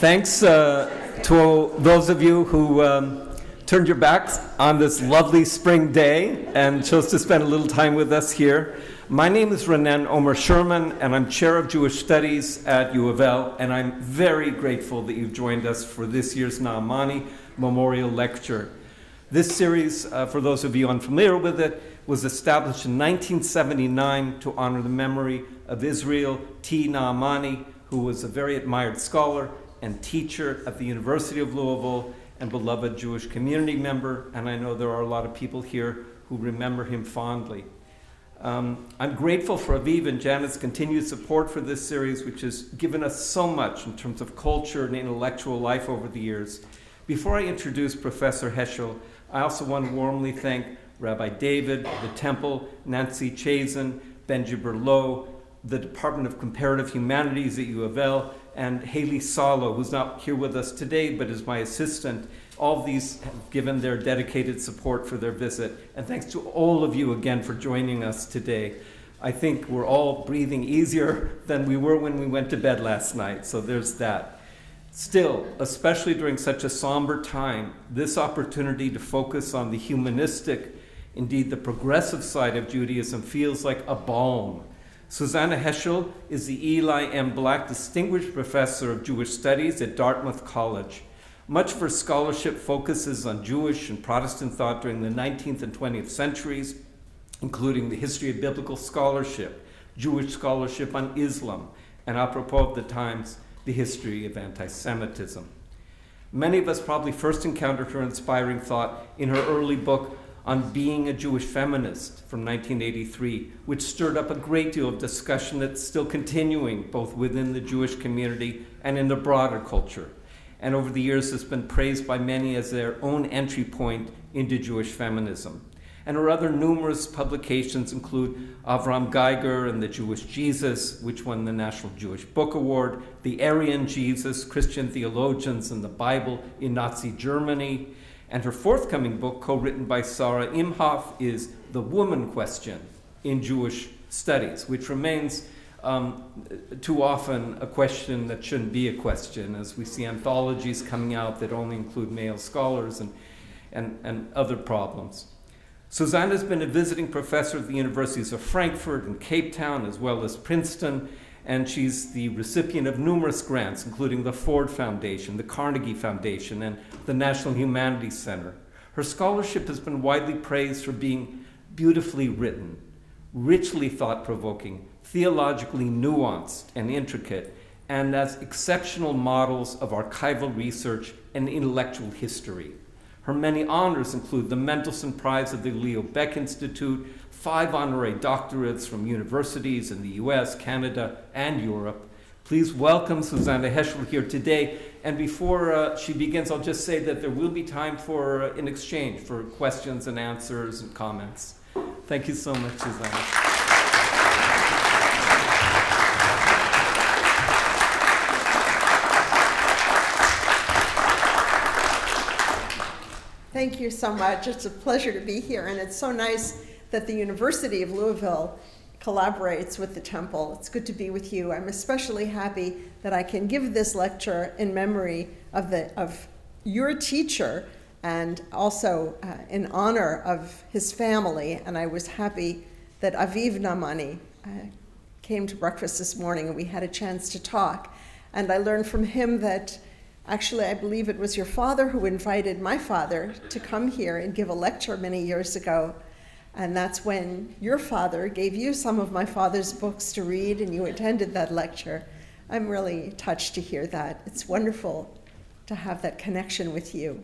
Thanks to those of you who turned your backs on this lovely spring day and chose to spend a little time with us here. My name is Renan Omer Sherman, and I'm Chair of Jewish Studies at U of L, and I'm very grateful that you've joined us for this year's Naamani Memorial Lecture. This series, for those of you unfamiliar with it, was established in 1979 to honor the memory of Israel T. Naamani, who was a very admired scholar and teacher at the University of Louisville and beloved Jewish community member, and I know there are a lot of people here who remember him fondly. I'm grateful for Aviv and Janet's continued support for this series, which has given us so much in terms of culture and intellectual life over the years. Before I introduce Professor Heschel, I also want to warmly thank Rabbi David, the Temple, Nancy Chazen, Benji Berlot, the Department of Comparative Humanities at U of L, and Haley Salo, who's not here with us today, but is my assistant. All of these have given their dedicated support for their visit. And thanks to all of you again for joining us today. I think we're all breathing easier than we were when we went to bed last night, so there's that. Still, especially during such a somber time, this opportunity to focus on the humanistic, indeed the progressive side of Judaism feels like a balm. Susannah Heschel is the Eli M. Black Distinguished Professor of Jewish Studies at Dartmouth College. Much of her scholarship focuses on Jewish and Protestant thought during the 19th and 20th centuries, including the history of biblical scholarship, Jewish scholarship on Islam, and apropos of the times, the history of anti-Semitism. Many of us probably first encountered her inspiring thought in her early book on Being a Jewish Feminist from 1983, which stirred up a great deal of discussion that's still continuing both within the Jewish community and in the broader culture. And over the years has been praised by many as their own entry point into Jewish feminism. And her other numerous publications include Abraham Geiger and the Jewish Jesus, which won the National Jewish Book Award, the Aryan Jesus, Christian Theologians and the Bible in Nazi Germany, and her forthcoming book, co-written by Sarah Imhoff, is The Woman Question in Jewish Studies, which remains too often a question that shouldn't be a question, as we see anthologies coming out that only include male scholars and other problems. Susannah has been a visiting professor at the universities of Frankfurt and Cape Town, as well as Princeton, and she's the recipient of numerous grants, including the Ford Foundation, the Carnegie Foundation, and the National Humanities Center. Her scholarship has been widely praised for being beautifully written, richly thought-provoking, theologically nuanced and intricate, and as exceptional models of archival research and intellectual history. Her many honors include the Mendelssohn Prize of the Leo Baeck Institute, 5 honorary doctorates from universities in the US, Canada, and Europe. Please welcome Susannah Heschel here today. And before she begins, I'll just say that there will be time for an exchange for questions and answers and comments. Thank you so much, Susannah. Thank you so much. It's a pleasure to be here, and it's so nice that the University of Louisville collaborates with the Temple. It's good to be with you. I'm especially happy that I can give this lecture in memory of your teacher and also in honor of his family. And I was happy that Aviv Naamani came to breakfast this morning and we had a chance to talk. And I learned from him that actually, I believe it was your father who invited my father to come here and give a lecture many years ago. And that's when your father gave you some of my father's books to read, and you attended that lecture. I'm really touched to hear that. It's wonderful to have that connection with you.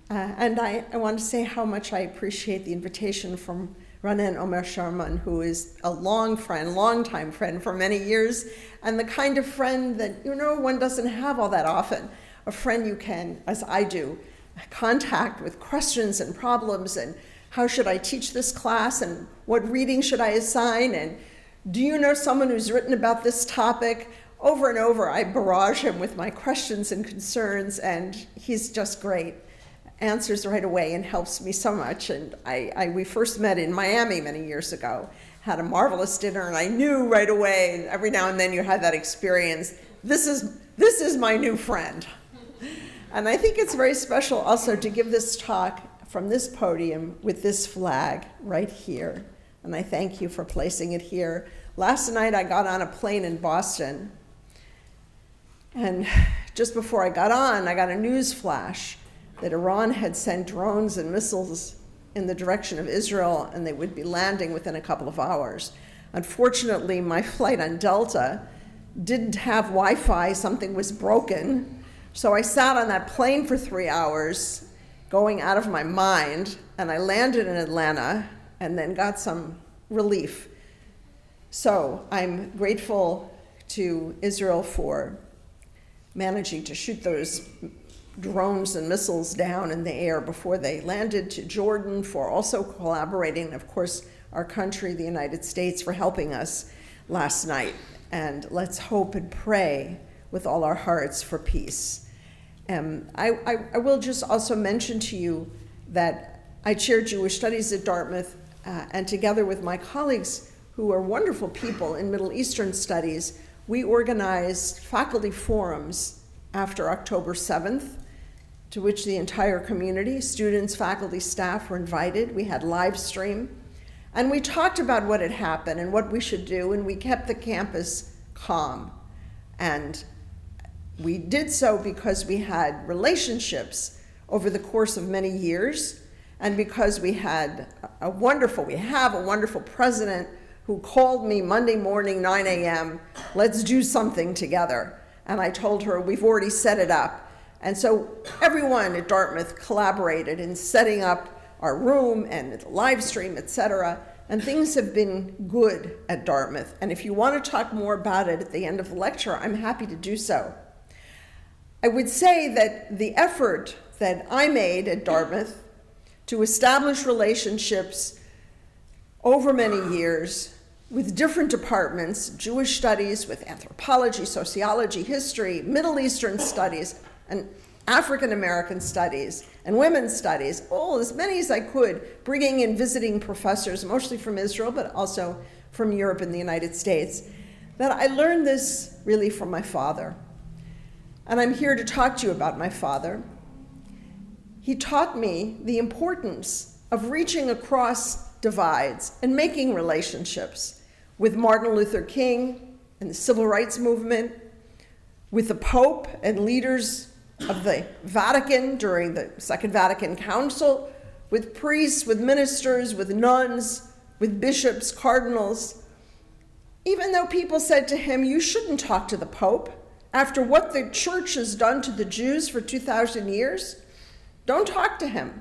And I want to say how much I appreciate the invitation from Renan Omer Sherman, who is a long-time friend for many years, and the kind of friend that, one doesn't have all that often. A friend you can, as I do, contact with questions and problems, and how should I teach this class, and what reading should I assign, and do you know someone who's written about this topic? Over and over, I barrage him with my questions and concerns, and he's just great. Answers right away and helps me so much. And we first met in Miami many years ago, had a marvelous dinner, and I knew right away, and every now and then you had that experience, this is this is my new friend. And I think it's very special also to give this talk from this podium with this flag right here. And I thank you for placing it here. Last night I got on a plane in Boston, and just before I got on, I got a news flash that Iran had sent drones and missiles in the direction of Israel, and they would be landing within a couple of hours. Unfortunately, my flight on Delta didn't have Wi-Fi, something was broken, so I sat on that plane for 3 hours, going out of my mind, and I landed in Atlanta, and then got some relief. So I'm grateful to Israel for managing to shoot those drones and missiles down in the air before they landed, to Jordan for also collaborating, and of course our country, the United States, for helping us last night. And let's hope and pray with all our hearts for peace. I will just also mention to you that I chair Jewish Studies at Dartmouth, and together with my colleagues who are wonderful people in Middle Eastern Studies, we organized faculty forums after October 7th, to which the entire community, students, faculty, staff were invited. We had live stream, and we talked about what had happened and what we should do, and we kept the campus calm. And we did so because we had relationships over the course of many years, and because we have a wonderful president who called me Monday morning, 9 a.m., let's do something together. And I told her, we've already set it up. And so everyone at Dartmouth collaborated in setting up our room and the live stream, et cetera. And things have been good at Dartmouth. And if you want to talk more about it at the end of the lecture, I'm happy to do so. I would say that the effort that I made at Dartmouth to establish relationships over many years with different departments, Jewish studies, with anthropology, sociology, history, Middle Eastern studies, and African American studies, and women's studies, all as many as I could, bringing in visiting professors, mostly from Israel, but also from Europe and the United States, that I learned this really from my father. And I'm here to talk to you about my father. He taught me the importance of reaching across divides and making relationships with Martin Luther King and the Civil Rights Movement, with the Pope and leaders of the Vatican during the Second Vatican Council, with priests, with ministers, with nuns, with bishops, cardinals. Even though people said to him, you shouldn't talk to the Pope after what the church has done to the Jews for 2,000 years, don't talk to him.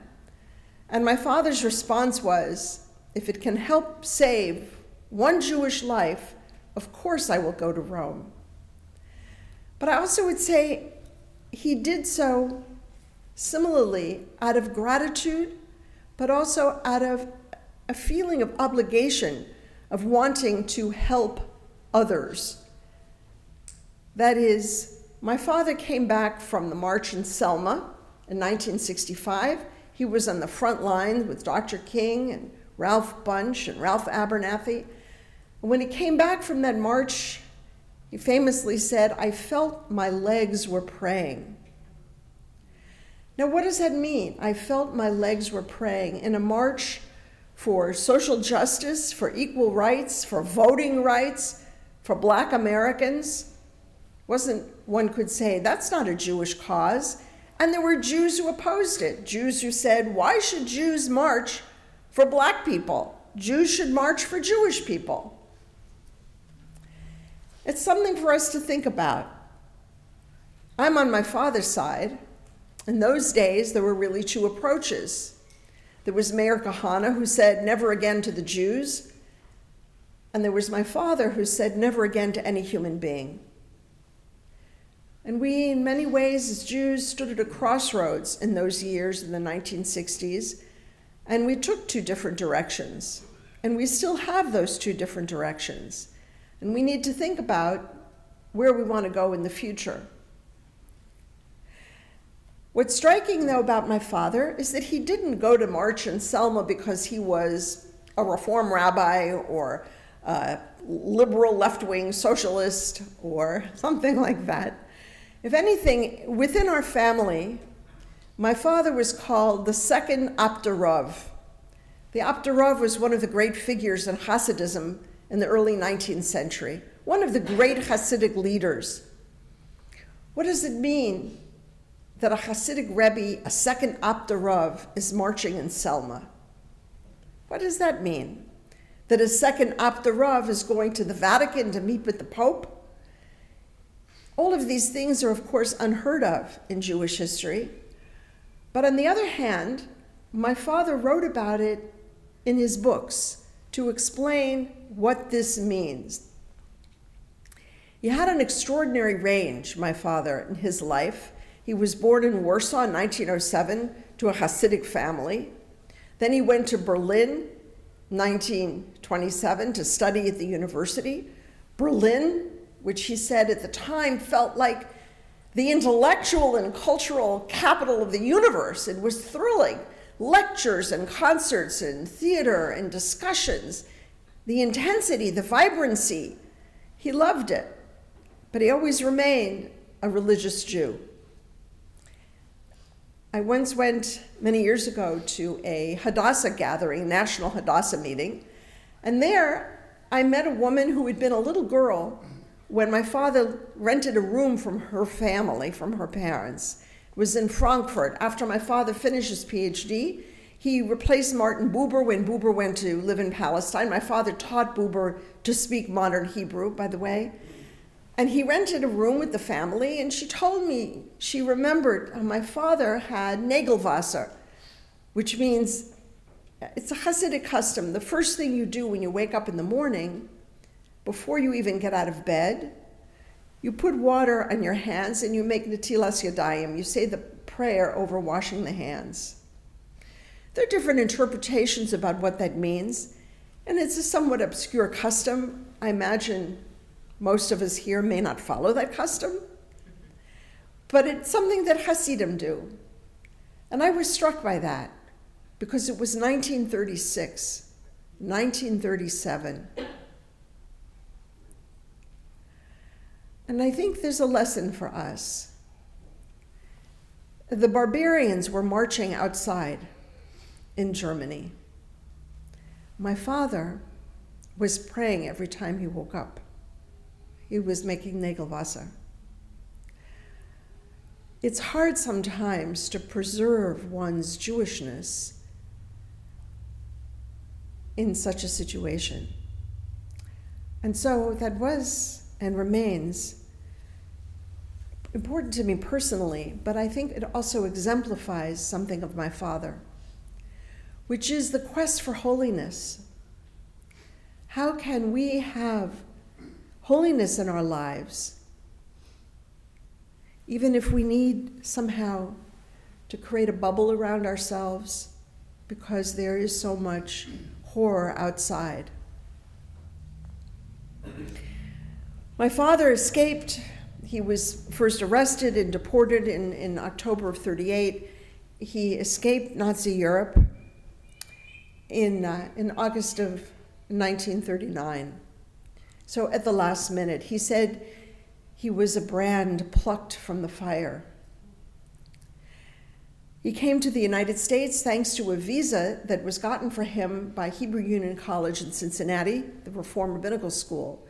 And my father's response was, if it can help save one Jewish life, of course I will go to Rome. But I also would say he did so similarly out of gratitude, but also out of a feeling of obligation, of wanting to help others. That is, my father came back from the March in Selma in 1965. He was on the front line with Dr. King and Ralph Bunche and Ralph Abernathy. When he came back from that march, he famously said, I felt my legs were praying. Now, what does that mean? I felt my legs were praying in a march for social justice, for equal rights, for voting rights, for Black Americans. One could say, that's not a Jewish cause. And there were Jews who opposed it, Jews who said, why should Jews march for Black people? Jews should march for Jewish people. It's something for us to think about. I'm on my father's side. In those days, there were really two approaches. There was Meir Kahane, who said, never again to the Jews. And there was my father, who said, never again to any human being. And we, in many ways, as Jews, stood at a crossroads in those years, in the 1960s, and we took two different directions. And we still have those two different directions. And we need to think about where we want to go in the future. What's striking, though, about my father is that he didn't go to March in Selma because he was a Reform rabbi or a liberal left-wing socialist or something like that. If anything, within our family, my father was called the second Abderov. The Abderov was one of the great figures in Hasidism in the early 19th century, one of the great Hasidic leaders. What does it mean that a Hasidic Rebbe, a second Abderov, is marching in Selma? What does that mean? That a second Abderov is going to the Vatican to meet with the Pope? All of these things are, of course, unheard of in Jewish history. But on the other hand, my father wrote about it in his books to explain what this means. He had an extraordinary range, my father, in his life. He was born in Warsaw in 1907 to a Hasidic family. Then he went to Berlin, 1927, to study at the university. Berlin, which he said at the time felt like the intellectual and cultural capital of the universe. It was thrilling. Lectures and concerts and theater and discussions, the intensity, the vibrancy. He loved it, but he always remained a religious Jew. I once went many years ago to a Hadassah gathering, National Hadassah meeting, and there I met a woman who had been a little girl when my father rented a room from her family, from her parents. It was in Frankfurt. After my father finished his PhD, he replaced Martin Buber when Buber went to live in Palestine. My father taught Buber to speak modern Hebrew, by the way. And he rented a room with the family, and she told me she remembered my father had Nagelwasser, which means it's a Hasidic custom. The first thing you do when you wake up in the morning, before you even get out of bed, you put water on your hands and you make Netilas Yadayim. You say the prayer over washing the hands. There are different interpretations about what that means, and it's a somewhat obscure custom. I imagine most of us here may not follow that custom, but it's something that Hasidim do. And I was struck by that because it was 1936, 1937. And I think there's a lesson for us. The barbarians were marching outside in Germany. My father was praying every time he woke up. He was making Nagelwasser. It's hard sometimes to preserve one's Jewishness in such a situation. And so that was and remains important to me personally, but I think it also exemplifies something of my father, which is the quest for holiness. How can we have holiness in our lives, even if we need somehow to create a bubble around ourselves because there is so much horror outside? My father escaped. He was first arrested and deported in October of 1938. He escaped Nazi Europe in August of 1939. So at the last minute, he said he was a brand plucked from the fire. He came to the United States thanks to a visa that was gotten for him by Hebrew Union College in Cincinnati, the Reform Rabbinical School.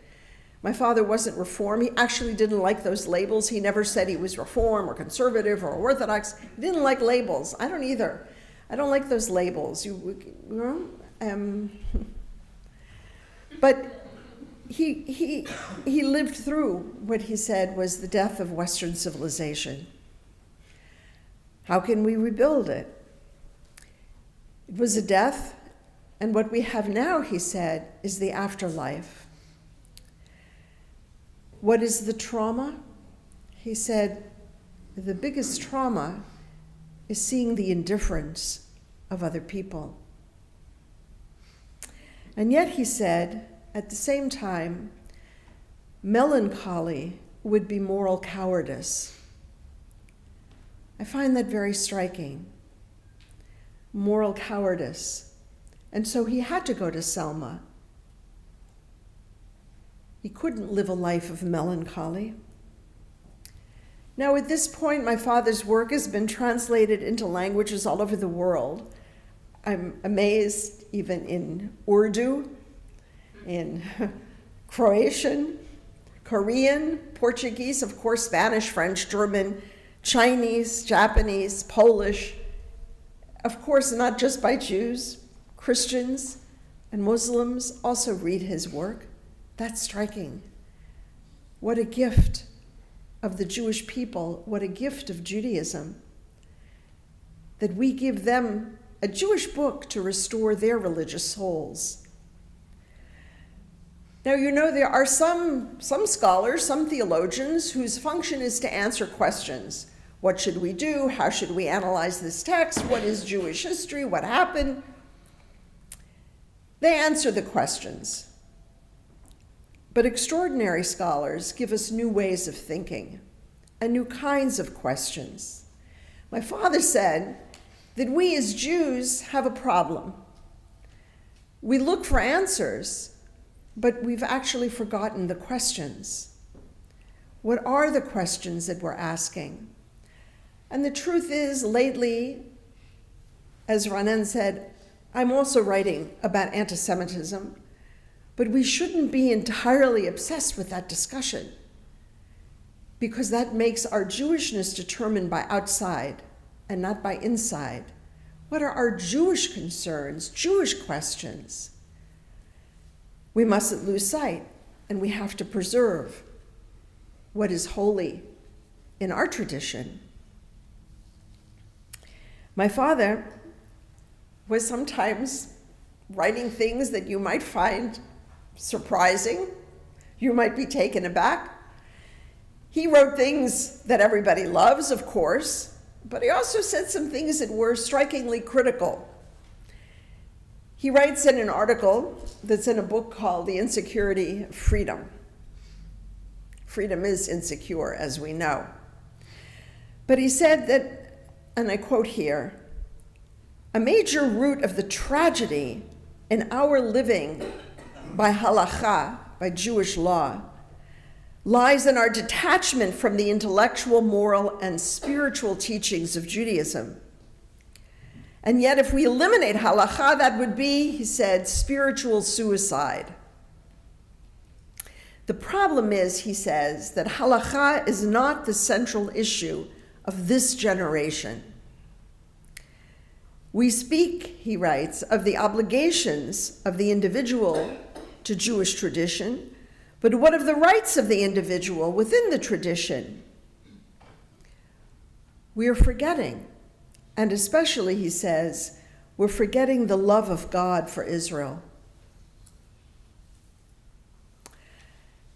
My father wasn't Reform. He actually didn't like those labels. He never said he was Reform or conservative or Orthodox. He didn't like labels. I don't either. I don't like those labels. But he lived through what he said was the death of Western civilization. How can we rebuild it? It was a death, and what we have now, he said, is the afterlife. What is the trauma? He said, the biggest trauma is seeing the indifference of other people. And yet, he said, at the same time, melancholy would be moral cowardice. I find that very striking. Moral cowardice. And so he had to go to Selma. He couldn't live a life of melancholy. Now, at this point, my father's work has been translated into languages all over the world. I'm amazed, even in Urdu, in Croatian, Korean, Portuguese, of course, Spanish, French, German, Chinese, Japanese, Polish. Of course, not just by Jews, Christians and Muslims also read his work. That's striking. What a gift of the Jewish people, what a gift of Judaism, that we give them a Jewish book to restore their religious souls. Now, you know, there are some scholars, some theologians, whose function is to answer questions. What should we do? How should we analyze this text? What is Jewish history? What happened? They answer the questions. But extraordinary scholars give us new ways of thinking and new kinds of questions. My father said that we as Jews have a problem. We look for answers, but we've actually forgotten the questions. What are the questions that we're asking? And the truth is, lately, as Ronen said, I'm also writing about anti-Semitism, but we shouldn't be entirely obsessed with that discussion, because that makes our Jewishness determined by outside and not by inside. What are our Jewish concerns, Jewish questions? We mustn't lose sight, and we have to preserve what is holy in our tradition. My father was sometimes writing things that you might find surprising. You might be taken aback. He wrote things that everybody loves, of course, but he also said some things that were strikingly critical. He writes in an article that's in a book called The Insecurity of Freedom. Freedom is insecure, as we know. But he said that, and I quote here, "A major root of the tragedy in our living by halakha, by Jewish law, lies in our detachment from the intellectual, moral, and spiritual teachings of Judaism. And yet, if we eliminate halakha, that would be," he said, "spiritual suicide." The problem is, he says, that halakha is not the central issue of this generation. We speak, he writes, of the obligations of the individual to Jewish tradition, but what of the rights of the individual within the tradition? We are forgetting, and especially, he says, we're forgetting the love of God for Israel.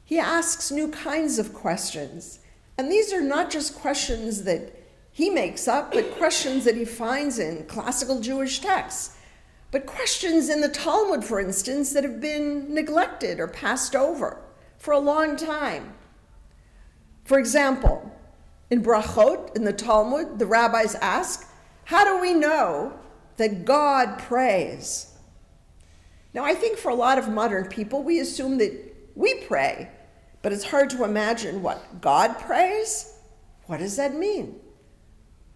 He asks new kinds of questions, and these are not just questions that he makes up, but questions that he finds in classical Jewish texts, but questions in the Talmud, for instance, that have been neglected or passed over for a long time. For example, in Brachot, in the Talmud, the rabbis ask, how do we know that God prays? Now, I think for a lot of modern people, we assume that we pray, but it's hard to imagine what God prays. What does that mean?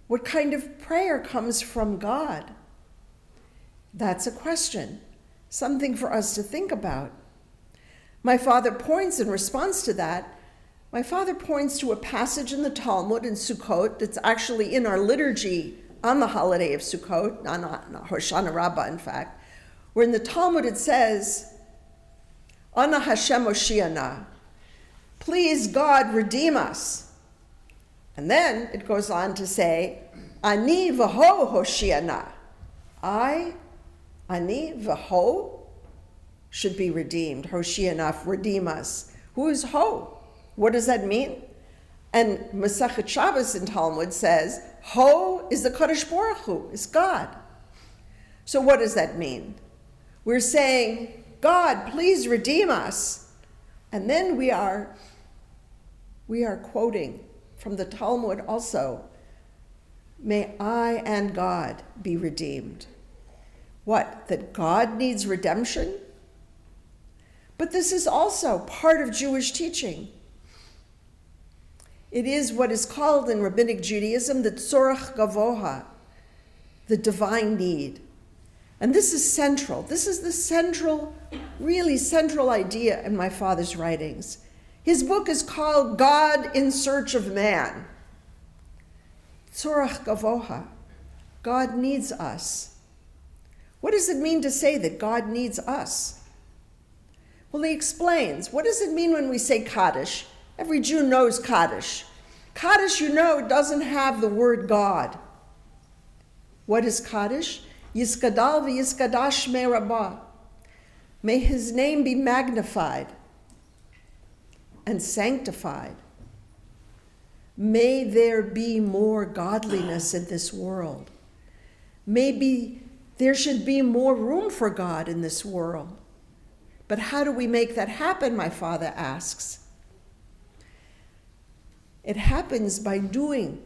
What kind of prayer comes from God? That's a question, something for us to think about. My father points, in response to that, my father points to a passage in the Talmud in Sukkot that's actually in our liturgy on the holiday of Sukkot, on Hoshana Rabbah, in fact, where in the Talmud it says, Ana Hashem Oshiana, please God redeem us. And then it goes on to say, Ani v'ho Hoshiana. I, Ani v'ho, should be redeemed. Hoshiana, redeem us. Who is Ho? What does that mean? And Masechet Shabbos in Talmud says, Ho is the Kadosh Baruch Hu, is God. So what does that mean? We're saying, God, please redeem us. And then we are quoting from the Talmud also, may I and God be redeemed. What, that God needs redemption? But this is also part of Jewish teaching. It is what is called in Rabbinic Judaism the tzorach gavoha, the divine need. And this is central. This is the central, really central idea in my father's writings. His book is called God in Search of Man. Tzorach gavoha. God needs us. What does it mean to say that God needs us? Well, he explains. What does it mean when we say Kaddish? Every Jew knows Kaddish. Kaddish, you know, doesn't have the word God. What is Kaddish? Yiskadal v'yiskadash me Rabbah. May his name be magnified and sanctified. May there be more godliness in this world. Maybe there should be more room for God in this world. But how do we make that happen, my father asks. It happens by doing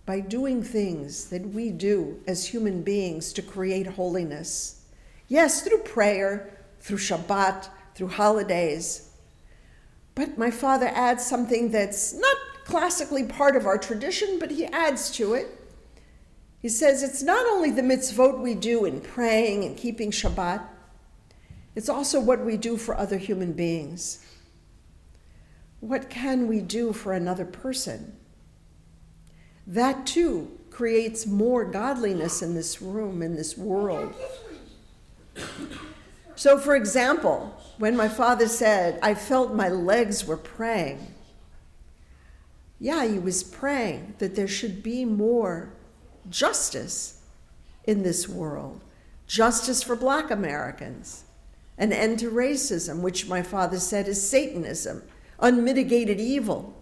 things that we do as human beings to create holiness. Yes, through prayer, through Shabbat, through holidays. But my father adds something that's not classically part of our tradition, but he adds to it. He says it's not only the mitzvot we do in praying and keeping Shabbat, it's also what we do for other human beings. What can we do for another person? That too creates more godliness in this room, in this world. So, for example, when my father said, I felt my legs were praying, yeah, he was praying that there should be more justice in this world. Justice for Black Americans. An end to racism, which my father said is Satanism. Unmitigated evil.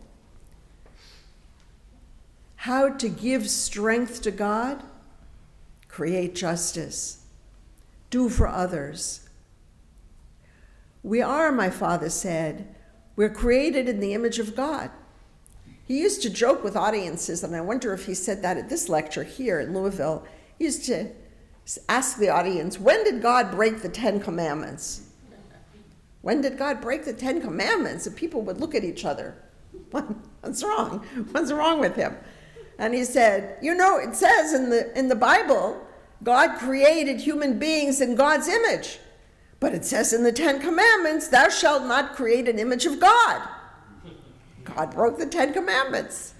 How to give strength to God? Create justice. Do for others. We are, my father said, we're created in the image of God. He used to joke with audiences, and I wonder if he said that at this lecture here in Louisville. He used to ask the audience, when did God break the 10 Commandments? When did God break the 10 Commandments? And people would look at each other. What's wrong? What's wrong with him? And he said, you know, it says in the Bible, God created human beings in God's image. But it says in the 10 Commandments, thou shalt not create an image of God. God broke the 10 Commandments.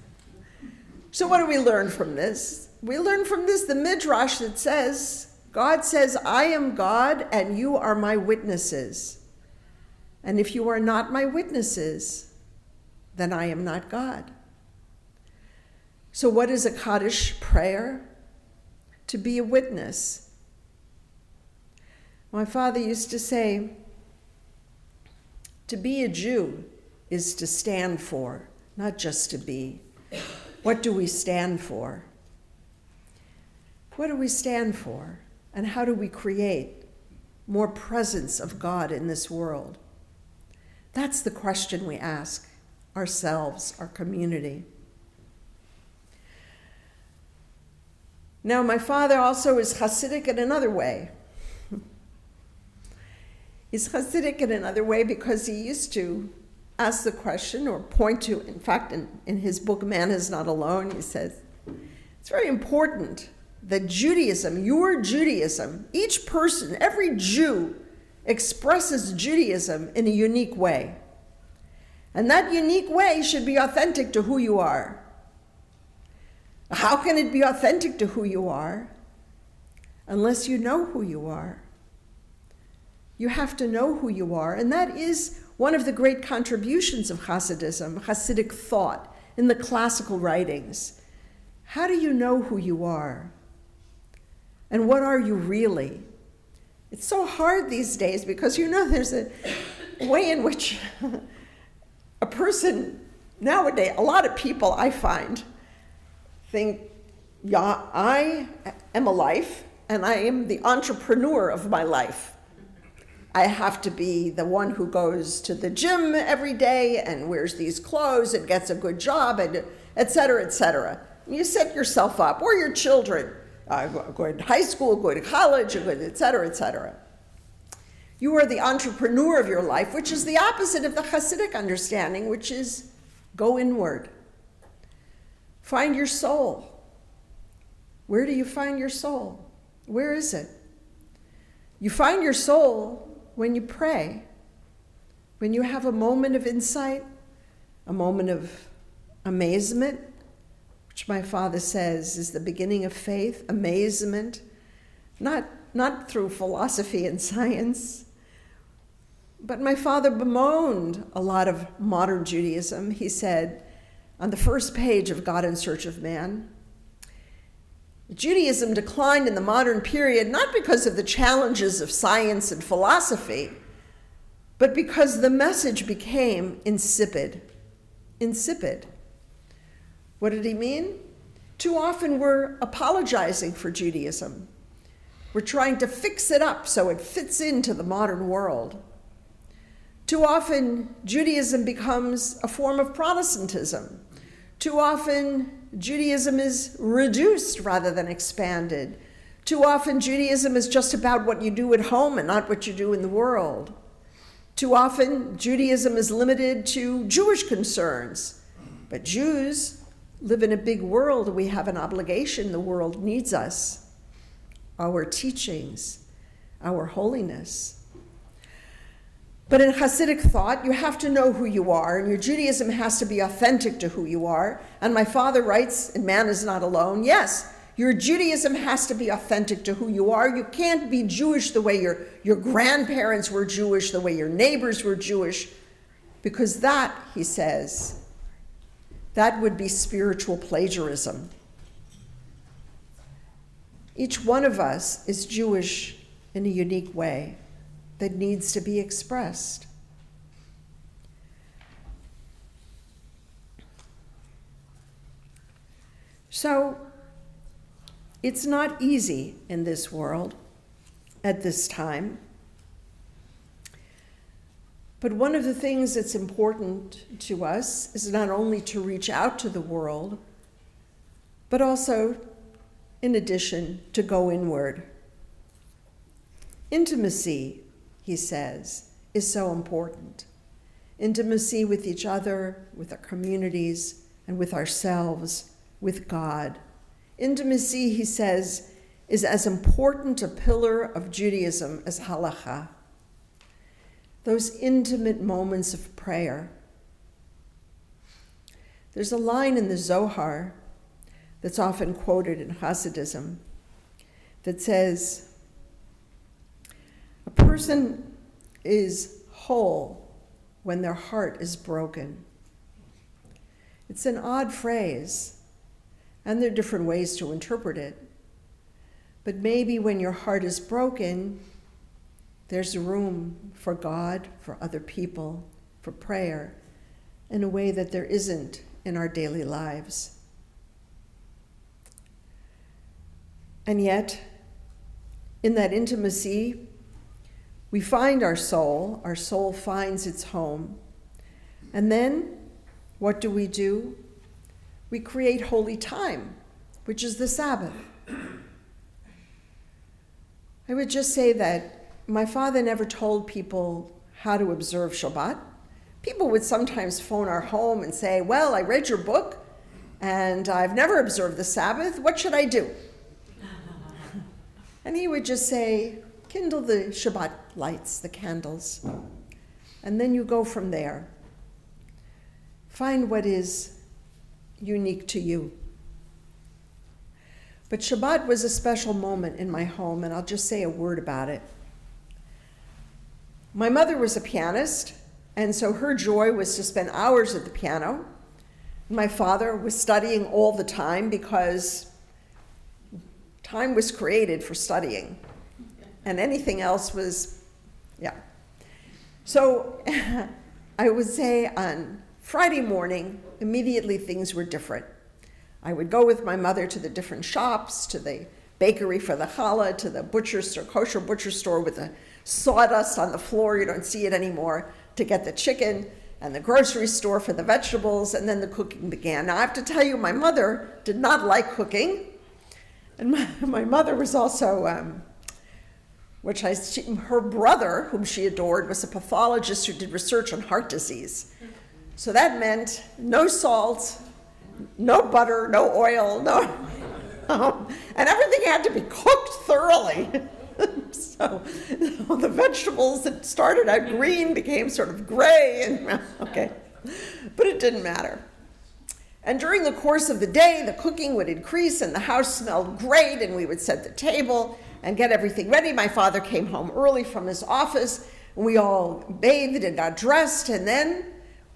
So what do we learn from this? We learn from this the Midrash that says, God says, I am God and you are my witnesses. And if you are not my witnesses, then I am not God. So what is a Kaddish prayer? To be a witness. My father used to say, to be a Jew is to stand for, not just to be. What do we stand for? What do we stand for? And how do we create more presence of God in this world? That's the question we ask ourselves, our community. Now, my father also is Hasidic in another way. He's Hasidic in another way because he used to ask the question or point to, in fact, in his book, Man is Not Alone, he says, it's very important that Judaism, your Judaism, each person, every Jew expresses Judaism in a unique way. And that unique way should be authentic to who you are. How can it be authentic to who you are unless you know who you are? You have to know who you are, and that is one of the great contributions of Hasidism, Hasidic thought, in the classical writings. How do you know who you are? And what are you really? It's so hard these days because, you know, there's a way in which a person nowadays, a lot of people I find, think, yeah, I am a life and I am the entrepreneur of my life. I have to be the one who goes to the gym every day and wears these clothes and gets a good job, and et cetera, et cetera. You set yourself up, or your children, go to high school, go to college, et cetera, et cetera. You are the entrepreneur of your life, which is the opposite of the Hasidic understanding, which is go inward, Find your soul. Where do you find your soul? Where is it? You find your soul when you pray, when you have a moment of insight, a moment of amazement, which my father says is the beginning of faith, amazement, not through philosophy and science. But my father bemoaned a lot of modern Judaism. He said on the first page of God in Search of Man, Judaism declined in the modern period not because of the challenges of science and philosophy, but because the message became insipid. Insipid. What did he mean? Too often we're apologizing for Judaism. We're trying to fix it up so it fits into the modern world. Too often Judaism becomes a form of Protestantism. Too often Judaism is reduced rather than expanded. Too often Judaism is just about what you do at home and not what you do in the world. Too often Judaism is limited to Jewish concerns. But Jews live in a big world. We have an obligation. The world needs us, our teachings, our holiness. But in Hasidic thought, you have to know who you are, and your Judaism has to be authentic to who you are. And my father writes in Man is Not Alone, yes, your Judaism has to be authentic to who you are. You can't be Jewish the way your grandparents were Jewish, the way your neighbors were Jewish, because that, he says, that would be spiritual plagiarism. Each one of us is Jewish in a unique way that needs to be expressed. So, it's not easy in this world at this time. But one of the things that's important to us is not only to reach out to the world, but also, in addition, to go inward. Intimacy, he says, is so important. Intimacy with each other, with our communities, and with ourselves, with God. Intimacy, he says, is as important a pillar of Judaism as halakha. Those intimate moments of prayer. There's a line in the Zohar that's often quoted in Hasidism that says, a person is whole when their heart is broken. It's an odd phrase, and there are different ways to interpret it. But maybe when your heart is broken, there's room for God, for other people, for prayer, in a way that there isn't in our daily lives. And yet, in that intimacy, we find our soul finds its home. And then, what do? We create holy time, which is the Sabbath. I would just say that my father never told people how to observe Shabbat. People would sometimes phone our home and say, well, I read your book, and I've never observed the Sabbath. What should I do? And he would just say, kindle the Shabbat lights, the candles, and then you go from there. Find what is unique to you. But Shabbat was a special moment in my home, and I'll just say a word about it. My mother was a pianist, and so her joy was to spend hours at the piano. My father was studying all the time because time was created for studying, and anything else was, So I would say on Friday morning, immediately things were different. I would go with my mother to the different shops, to the bakery for the challah, to the butcher store, kosher butcher store with the sawdust on the floor, you don't see it anymore, to get the chicken, and the grocery store for the vegetables, and then the cooking began. Now I have to tell you, my mother did not like cooking, and my mother was also, her brother, whom she adored, was a pathologist who did research on heart disease. So that meant no salt, no butter, no oil, no, and everything had to be cooked thoroughly. So the vegetables that started out green became sort of gray, and okay, but it didn't matter. And during the course of the day, the cooking would increase and the house smelled great, and we would set the table and get everything ready. My father came home early from his office, and we all bathed and got dressed, and then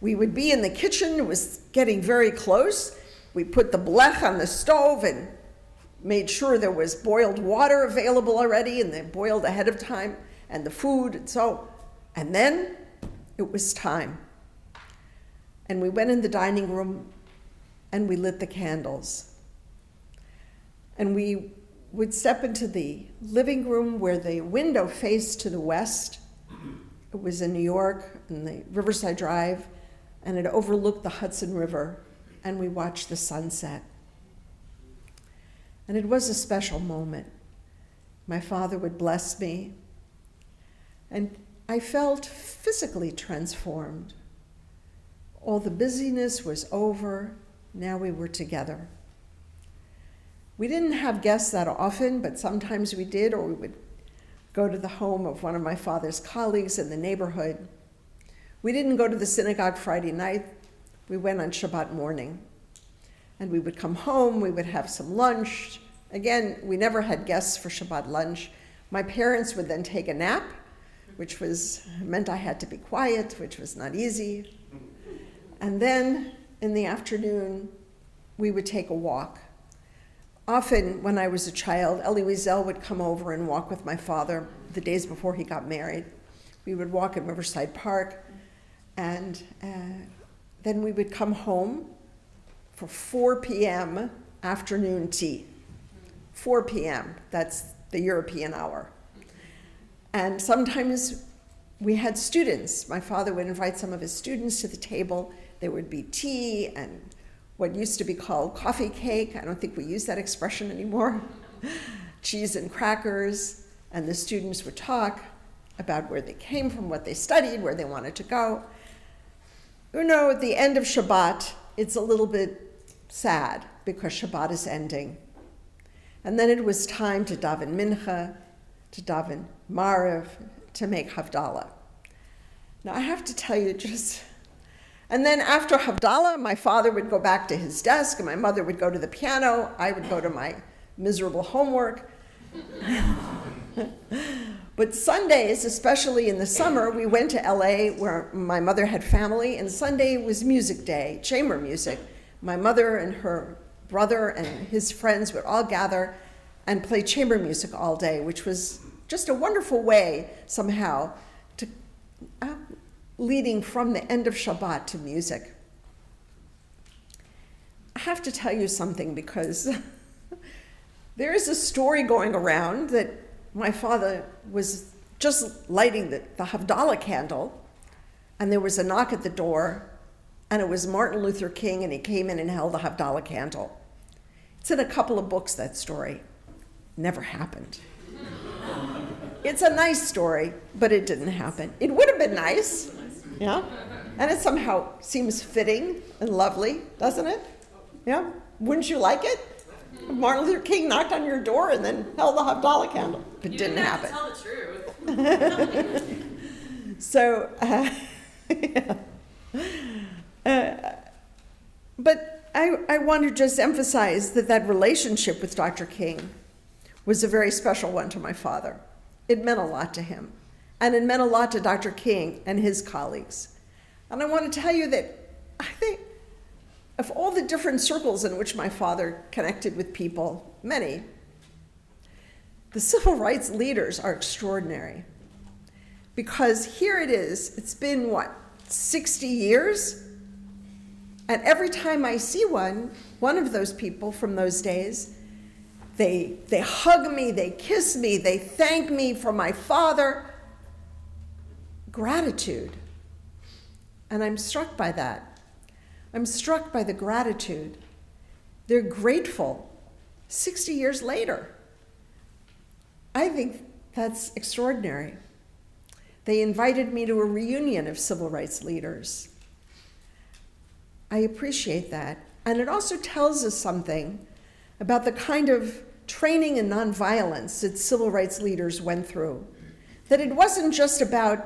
we would be in the kitchen. It was getting very close. We put the blech on the stove and made sure there was boiled water available already, and they boiled ahead of time, and the food, and then it was time. And we went in the dining room and we lit the candles. And we would step into the living room where the window faced to the west. It was in New York, in the Riverside Drive, and it overlooked the Hudson River, and we watched the sunset. And it was a special moment. My father would bless me, and I felt physically transformed. All the busyness was over. Now we were together. We didn't have guests that often, but sometimes we did, or we would go to the home of one of my father's colleagues in the neighborhood. We didn't go to the synagogue Friday night. We went on Shabbat morning. And we would come home, we would have some lunch. Again, we never had guests for Shabbat lunch. My parents would then take a nap, which meant I had to be quiet, which was not easy. And then in the afternoon, we would take a walk. Often, when I was a child, Elie Wiesel would come over and walk with my father the days before he got married. We would walk in Riverside Park, and then we would come home for 4 p.m. afternoon tea. 4 p.m., that's the European hour. And sometimes we had students. My father would invite some of his students to the table. There would be tea and what used to be called coffee cake. I don't think we use that expression anymore. Cheese and crackers, and the students would talk about where they came from, what they studied, where they wanted to go. You know, at the end of Shabbat, it's a little bit sad because Shabbat is ending. And then it was time to daven mincha, to daven Maariv, to make Havdalah. Now I have to tell you and then after Havdalah, my father would go back to his desk, and my mother would go to the piano, I would go to my miserable homework. But Sundays, especially in the summer, we went to LA where my mother had family, and Sunday was music day, chamber music. My mother and her brother and his friends would all gather and play chamber music all day, which was just a wonderful way somehow to leading from the end of Shabbat to music. I have to tell you something because there is a story going around that my father was just lighting the Havdalah candle, and there was a knock at the door, and it was Martin Luther King, and he came in and held the Havdalah candle. It's in a couple of books, that story. Never happened. It's a nice story, but it didn't happen. It would have been nice, yeah? And it somehow seems fitting and lovely, doesn't it? Yeah? Wouldn't you like it? If Martin Luther King knocked on your door and then held the Havdalah candle. It didn't happen. You didn't have to tell the truth. So, yeah. But I want to just emphasize that relationship with Dr. King was a very special one to my father. It meant a lot to him. And it meant a lot to Dr. King and his colleagues. And I want to tell you that I think of all the different circles in which my father connected with people, many, the civil rights leaders are extraordinary. Because here it is, it's been 60 years? And every time I see one of those people from those days, they hug me, they kiss me, they thank me for my father. Gratitude. And I'm struck by that. I'm struck by the gratitude. They're grateful 60 years later. I think that's extraordinary. They invited me to a reunion of civil rights leaders. I appreciate that. And it also tells us something about the kind of training in nonviolence that civil rights leaders went through. That it wasn't just about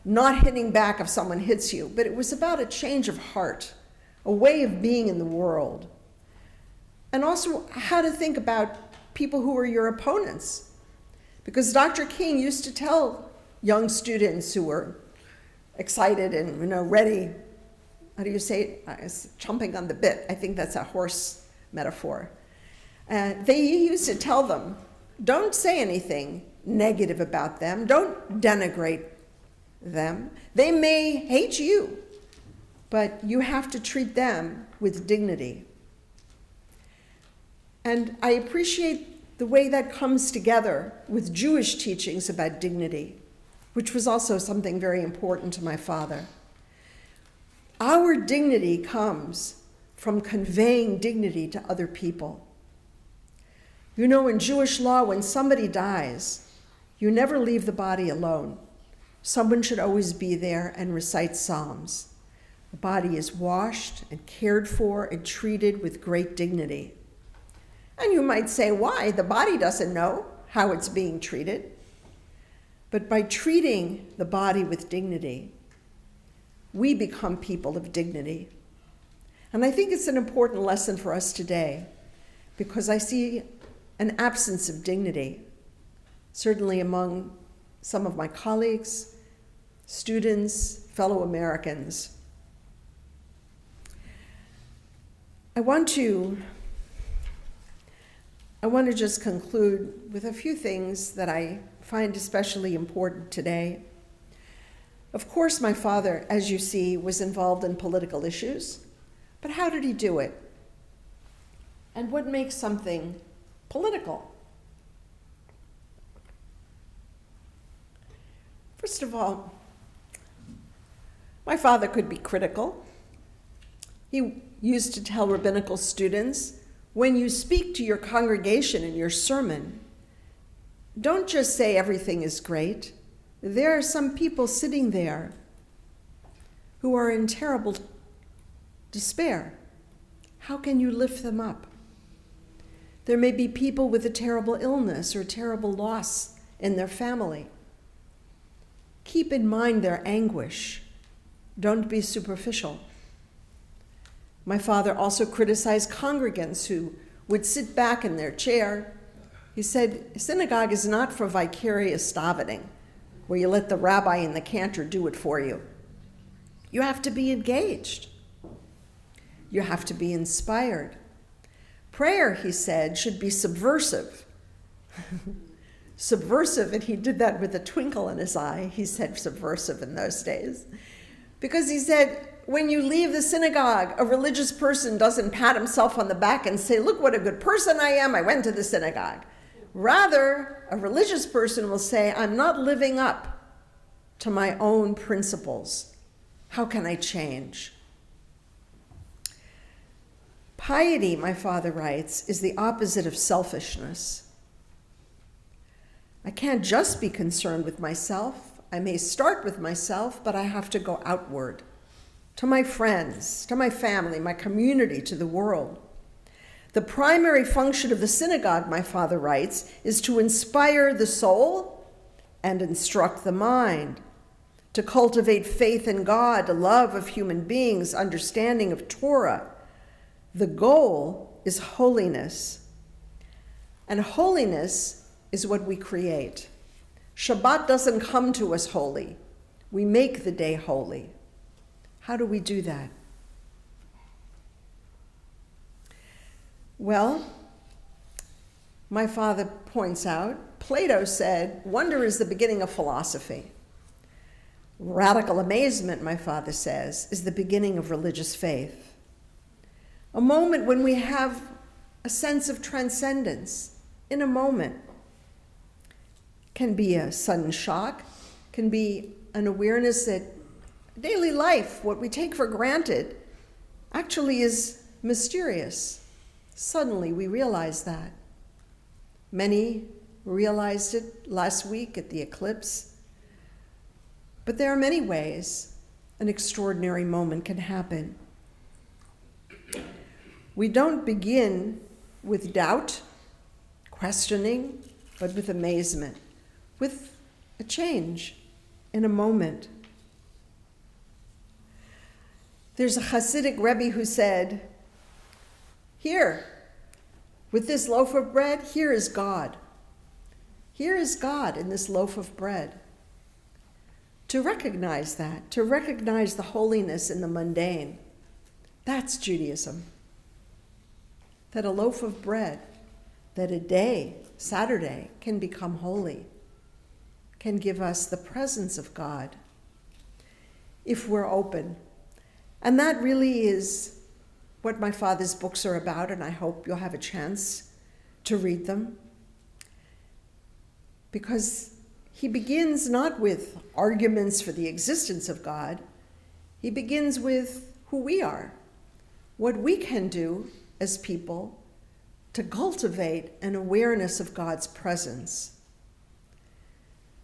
not hitting back if someone hits you, but it was about a change of heart, a way of being in the world. And also how to think about people who are your opponents. Because Dr. King used to tell young students who were excited and ready, how do you say it? Chomping on the bit. I think that's a horse metaphor. He used to tell them, don't say anything negative about them. Don't denigrate them. They may hate you, but you have to treat them with dignity. And I appreciate the way that comes together with Jewish teachings about dignity, which was also something very important to my father. Our dignity comes from conveying dignity to other people. In Jewish law, when somebody dies, you never leave the body alone. Someone should always be there and recite psalms. The body is washed and cared for and treated with great dignity. And you might say, why? The body doesn't know how it's being treated. But by treating the body with dignity, we become people of dignity. And I think it's an important lesson for us today, because I see an absence of dignity, certainly among some of my colleagues, students, fellow Americans. I want to just conclude with a few things that I find especially important today. Of course, my father, as you see, was involved in political issues, but how did he do it? And what makes something political? First of all, my father could be critical. He used to tell rabbinical students, when you speak to your congregation in your sermon, don't just say everything is great. There are some people sitting there who are in terrible despair. How can you lift them up? There may be people with a terrible illness or terrible loss in their family. Keep in mind their anguish. Don't be superficial. My father also criticized congregants who would sit back in their chair. He said, synagogue is not for vicarious davening, where you let the rabbi and the cantor do it for you. You have to be engaged. You have to be inspired. Prayer, he said, should be subversive. Subversive, and he did that with a twinkle in his eye. He said subversive in those days. Because he said, when you leave the synagogue, a religious person doesn't pat himself on the back and say, look what a good person I am, I went to the synagogue. Rather, a religious person will say, I'm not living up to my own principles. How can I change? Piety, my father writes, is the opposite of selfishness. I can't just be concerned with myself. I may start with myself, but I have to go outward, to my friends, to my family, my community, to the world. The primary function of the synagogue, my father writes, is to inspire the soul and instruct the mind, to cultivate faith in God, a love of human beings, understanding of Torah. The goal is holiness. And holiness is what we create. Shabbat doesn't come to us holy. We make the day holy. How do we do that? Well, my father points out, Plato said, wonder is the beginning of philosophy. Radical amazement, my father says, is the beginning of religious faith. A moment when we have a sense of transcendence in a moment. Can be a sudden shock, can be an awareness that daily life, what we take for granted, actually is mysterious. Suddenly we realize that. Many realized it last week at the eclipse. But there are many ways an extraordinary moment can happen. We don't begin with doubt, questioning, but with amazement, with a change in a moment. There's a Hasidic Rebbe who said, "Here, with this loaf of bread, here is God. Here is God in this loaf of bread." To recognize that, to recognize the holiness in the mundane, that's Judaism. That a loaf of bread, that a day, Saturday, can become holy, can give us the presence of God, if we're open. And that really is what my father's books are about, and I hope you'll have a chance to read them. Because he begins not with arguments for the existence of God, he begins with who we are, what we can do as people to cultivate an awareness of God's presence.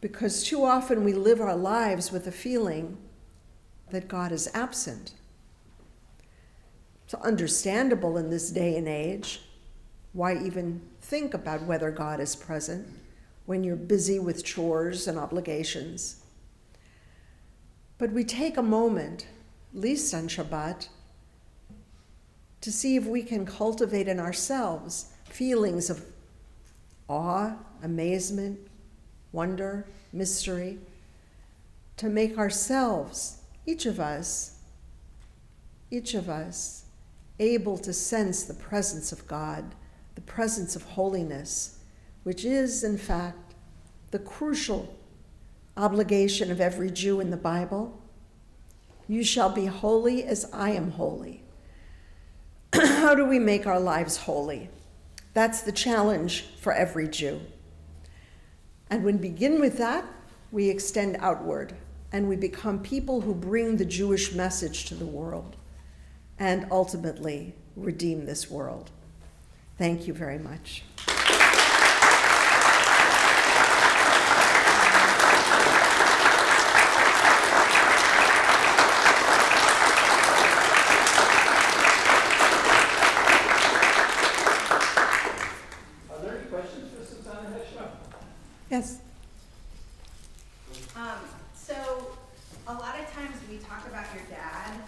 Because too often we live our lives with a feeling that God is absent. It's understandable in this day and age. Why even think about whether God is present when you're busy with chores and obligations? But we take a moment, at least on Shabbat, to see if we can cultivate in ourselves feelings of awe, amazement, wonder, mystery, to make ourselves, each of us, able to sense the presence of God, the presence of holiness, which is, in fact, the crucial obligation of every Jew in the Bible. You shall be holy as I am holy. How do we make our lives holy? That's the challenge for every Jew. And when we begin with that, we extend outward, and we become people who bring the Jewish message to the world and ultimately redeem this world. Thank you very much. Are there any questions for Susannah Heschel? Yes. So a lot of times we talk about your dad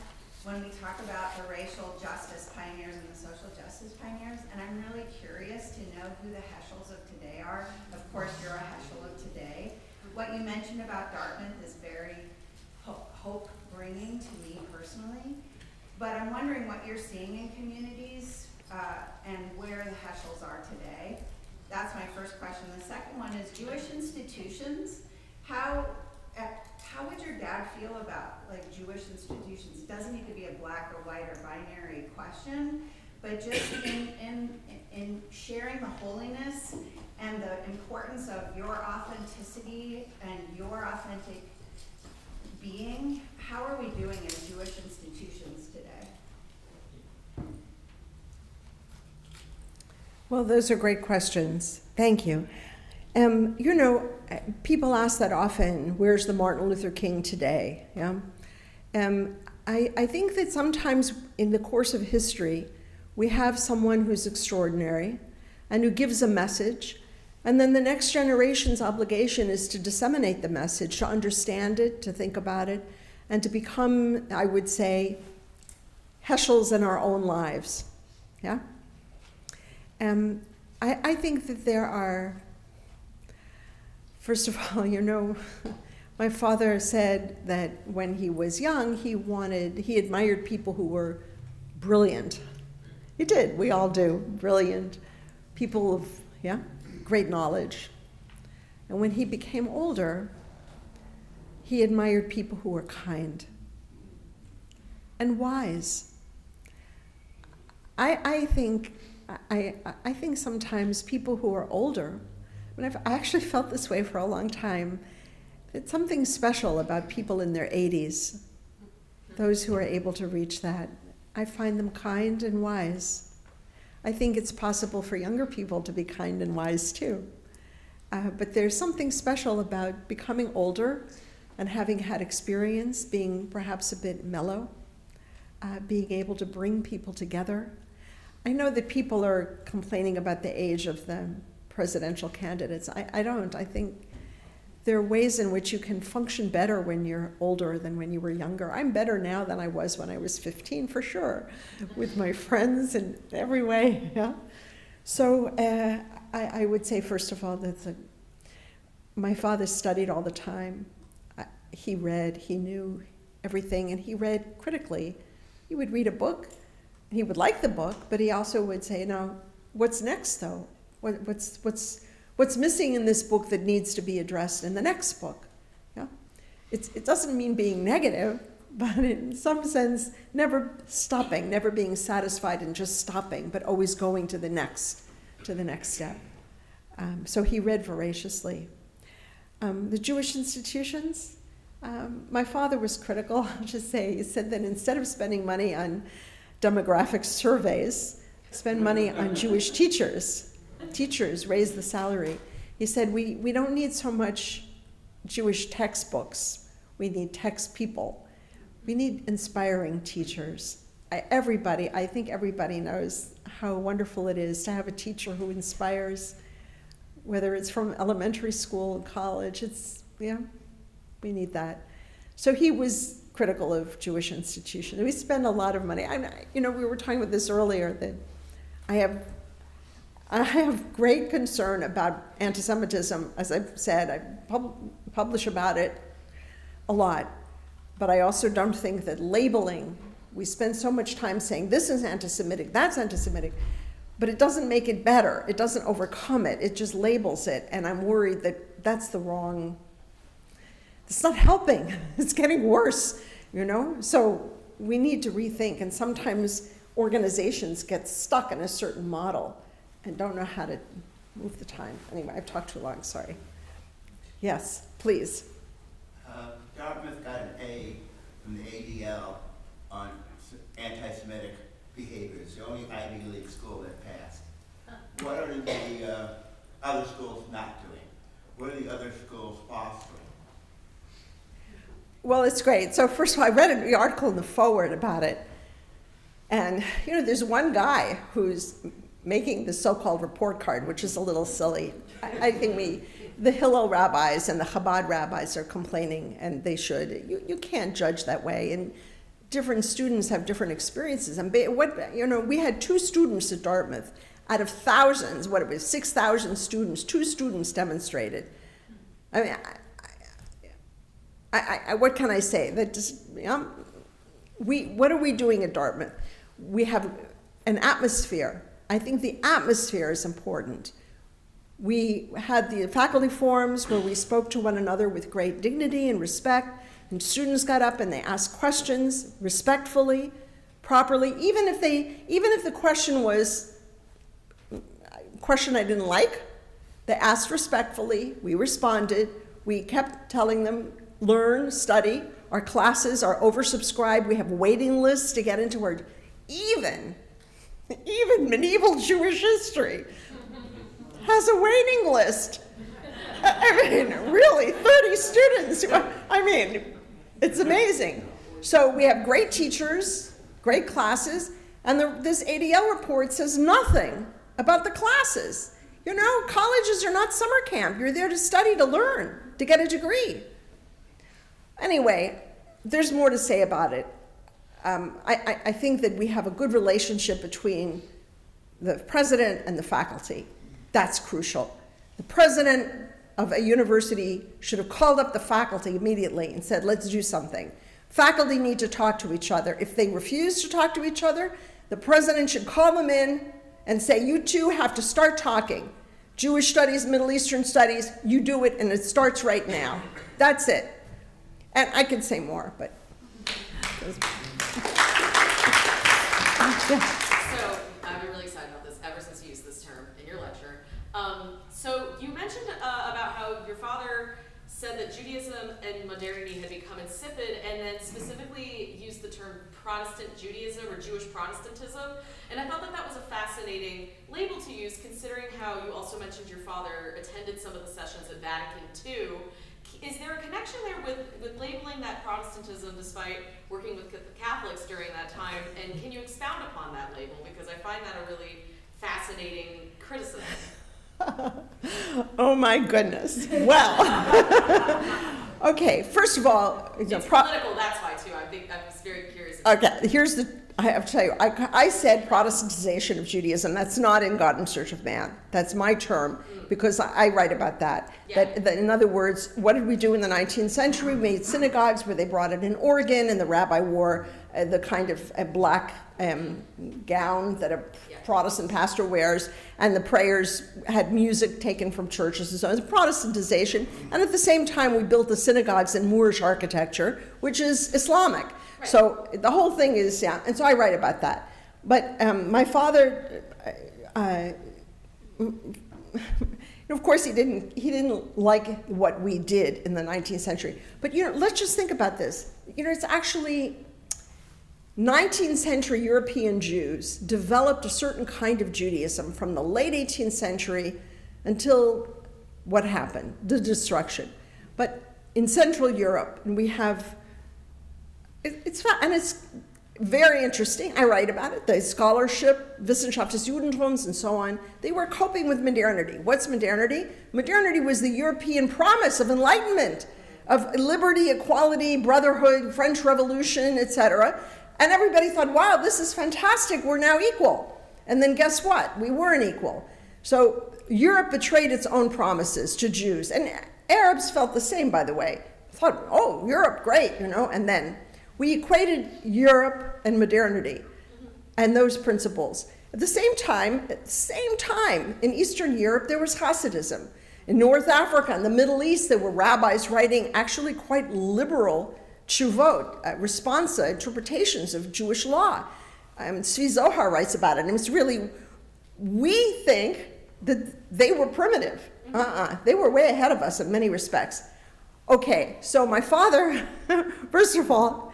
when we talk about the racial justice pioneers and the social justice pioneers, and I'm really curious to know who the Heschels of today are. Of course, you're a Heschel of today. What you mentioned about Dartmouth is very hope-bringing to me personally, but I'm wondering what you're seeing in communities and where the Heschels are today. That's my first question. The second one is Jewish institutions. How would your dad feel about like Jewish institutions? It doesn't need to be a black or white or binary question, but just in sharing the holiness and the importance of your authenticity and your authentic being, how are we doing in Jewish institutions today? Well, those are great questions. Thank you. People ask that often, where's the Martin Luther King today? Yeah. I think that sometimes in the course of history, we have someone who's extraordinary and who gives a message, and then the next generation's obligation is to disseminate the message, to understand it, to think about it, and to become, I would say, Heschels in our own lives. Yeah? I think that there are, first of all, my father said that when he was young, he admired people who were brilliant. He did, we all do, brilliant, people of, great knowledge. And when he became older, he admired people who were kind and wise. I think sometimes people who are older, I actually felt this way for a long time, it's something special about people in their 80s, those who are able to reach that. I find them kind and wise. I think it's possible for younger people to be kind and wise too. But there's something special about becoming older and having had experience, being perhaps a bit mellow, being able to bring people together. I know that people are complaining about the age of the presidential candidates. I don't. I think there are ways in which you can function better when you're older than when you were younger. I'm better now than I was when I was 15, for sure, with my friends in every way. Yeah. So I would say, first of all, that my father studied all the time. He read, he knew everything, and he read critically. He would read a book, he would like the book, but he also would say, now, what's next, though? What's missing in this book that needs to be addressed in the next book? Yeah? It doesn't mean being negative, but in some sense, never stopping, never being satisfied and just stopping, but always going to the next step. So he read voraciously. The Jewish institutions, my father was critical. I'll just say, he said that instead of spending money on demographic surveys, spend money on Jewish teachers. Teachers, raise the salary. He said, we don't need so much Jewish textbooks. We need text people. We need inspiring teachers. I think everybody knows how wonderful it is to have a teacher who inspires, whether it's from elementary school, college, we need that. So he was critical of Jewish institutions. We spend a lot of money. We were talking about this earlier, that I have great concern about anti-Semitism. As I've said, I publish about it a lot. But I also don't think that labeling, we spend so much time saying this is anti-Semitic, that's anti-Semitic, but it doesn't make it better. It doesn't overcome it. It just labels it. And I'm worried that that's the wrong, it's not helping. It's getting worse, So we need to rethink. And sometimes organizations get stuck in a certain model and don't know how to move the time. Anyway, I've talked too long, sorry. Yes, please. Dartmouth got an A from the ADL on anti-Semitic behavior. It's the only Ivy League school that passed. What are the other schools not doing? What are the other schools fostering? Well, it's great. So first of all, I read the article in the forward about it. And, there's one guy who's making the so-called report card, which is a little silly. I think the Hillel rabbis and the Chabad rabbis are complaining, and they should. You can't judge that way. And different students have different experiences. And we had 2 students at Dartmouth. Out of thousands, 6,000 students, 2 students demonstrated. I mean, what can I say? That just, what are we doing at Dartmouth? We have an atmosphere. I think the atmosphere is important. We had the faculty forums where we spoke to one another with great dignity and respect, and students got up and they asked questions respectfully, properly, even if the question was a question I didn't like. They asked respectfully, we responded, we kept telling them, learn, study, our classes are oversubscribed, we have waiting lists to get into our, even medieval Jewish history has a waiting list. Really, 30 students. It's amazing. So we have great teachers, great classes, and this ADL report says nothing about the classes. Colleges are not summer camp. You're there to study, to learn, to get a degree. Anyway, there's more to say about it. I think that we have a good relationship between the president and the faculty. That's crucial. The president of a university should have called up the faculty immediately and said, let's do something. Faculty need to talk to each other. If they refuse to talk to each other, the president should call them in and say, you two have to start talking. Jewish studies, Middle Eastern studies, you do it, and it starts right now. That's it. And I could say more, but... So I've been really excited about this ever since you used this term in your lecture. So you mentioned about how your father said that Judaism and modernity had become insipid, and then specifically used the term Protestant Judaism or Jewish Protestantism. And I thought that was a fascinating label to use, considering how you also mentioned your father attended some of the sessions at Vatican II. is there a connection there with labeling that Protestantism despite working with Catholics during that time? And can you expound upon that label? Because I find that a really fascinating criticism. Oh my goodness. Well, okay, first of all, It's political, that's why too. I was very curious. Okay, I have to tell you, I said Protestantization of Judaism. That's not in God in Search of Man. That's my term, because I write about that. Yeah. That, in other words, what did we do in the 19th century? We made synagogues where they brought it in organ, and the rabbi wore the kind of a black gown that a Protestant pastor wears, and the prayers had music taken from churches and so on. It's Protestantization. And at the same time, we built the synagogues in Moorish architecture, which is Islamic. Right. So the whole thing is, and so I write about that. But my father, of course, he didn't like what we did in the 19th century. But let's just think about this. It's actually 19th century European Jews developed a certain kind of Judaism from the late 18th century until what happened? The destruction. But in Central Europe, and we have. It's very interesting. I write about it. The scholarship, Wissenschaft des Judentums, and so on, they were coping with modernity. What's modernity? Modernity was the European promise of enlightenment, of liberty, equality, brotherhood, French Revolution, etc. And everybody thought, wow, this is fantastic. We're now equal. And then guess what? We weren't equal. So Europe betrayed its own promises to Jews. And Arabs felt the same, by the way. Thought, oh, Europe, great, and then we equated Europe and modernity and those principles. At the same time, in Eastern Europe, there was Hasidism. In North Africa and the Middle East, there were rabbis writing actually quite liberal tshuvot, responsa, interpretations of Jewish law. Tzvi Zohar writes about it. And it's really, we think that they were primitive. They were way ahead of us in many respects. Okay, so my father, first of all,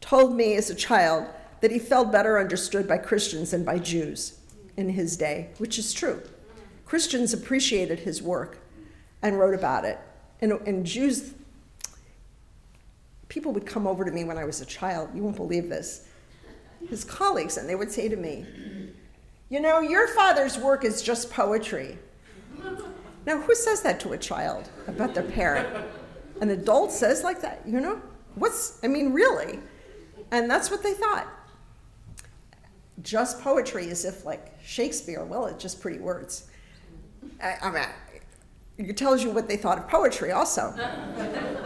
told me as a child that he felt better understood by Christians than by Jews in his day, which is true. Christians appreciated his work and wrote about it. And Jews, people would come over to me when I was a child, you won't believe this, his colleagues, and they would say to me, your father's work is just poetry. Now, who says that to a child about their parent? An adult says like that, really? And that's what they thought. Just poetry, as if like Shakespeare, well, it's just pretty words. It tells you what they thought of poetry also.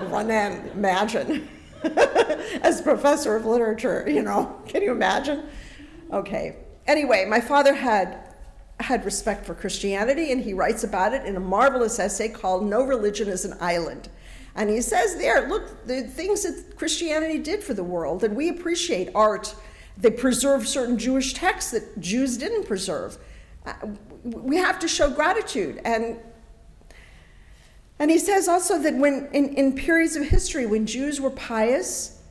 Renan, imagine. As professor of literature, can you imagine? Okay. Anyway, my father had respect for Christianity, and he writes about it in a marvelous essay called No Religion is an Island. And he says there, look, the things that Christianity did for the world, and we appreciate art. They preserved certain Jewish texts that Jews didn't preserve. We have to show gratitude. And he says also that when in periods of history when Jews were pious,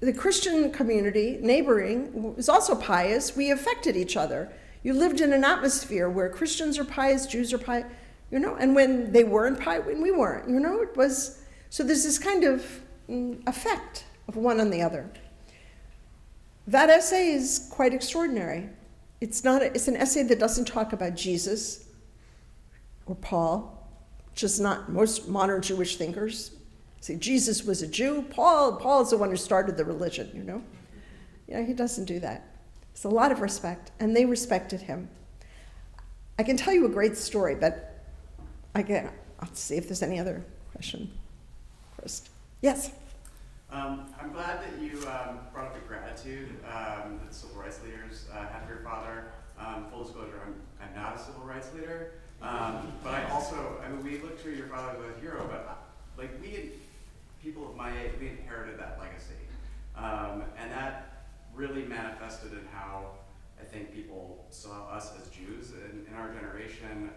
the Christian community, neighboring, was also pious. We affected each other. You lived in an atmosphere where Christians are pious, Jews are pious, and when they weren't pious, when we weren't, it was. So there's this kind of effect of one on the other. That essay is quite extraordinary. It's an essay that doesn't talk about Jesus or Paul, which is not most modern Jewish thinkers. Say Jesus was a Jew. Paul is the one who started the religion, he doesn't do that. It's a lot of respect, and they respected him. I can tell you a great story, but I'll see if there's any other question first. Yes? I'm glad that you brought up the gratitude that civil rights leaders had for your father. Full disclosure, I'm not a civil rights leader, but we look to your father as a hero, but we, people of my age, we inherited that legacy, and that really manifested in how I think people saw us as Jews in our generation,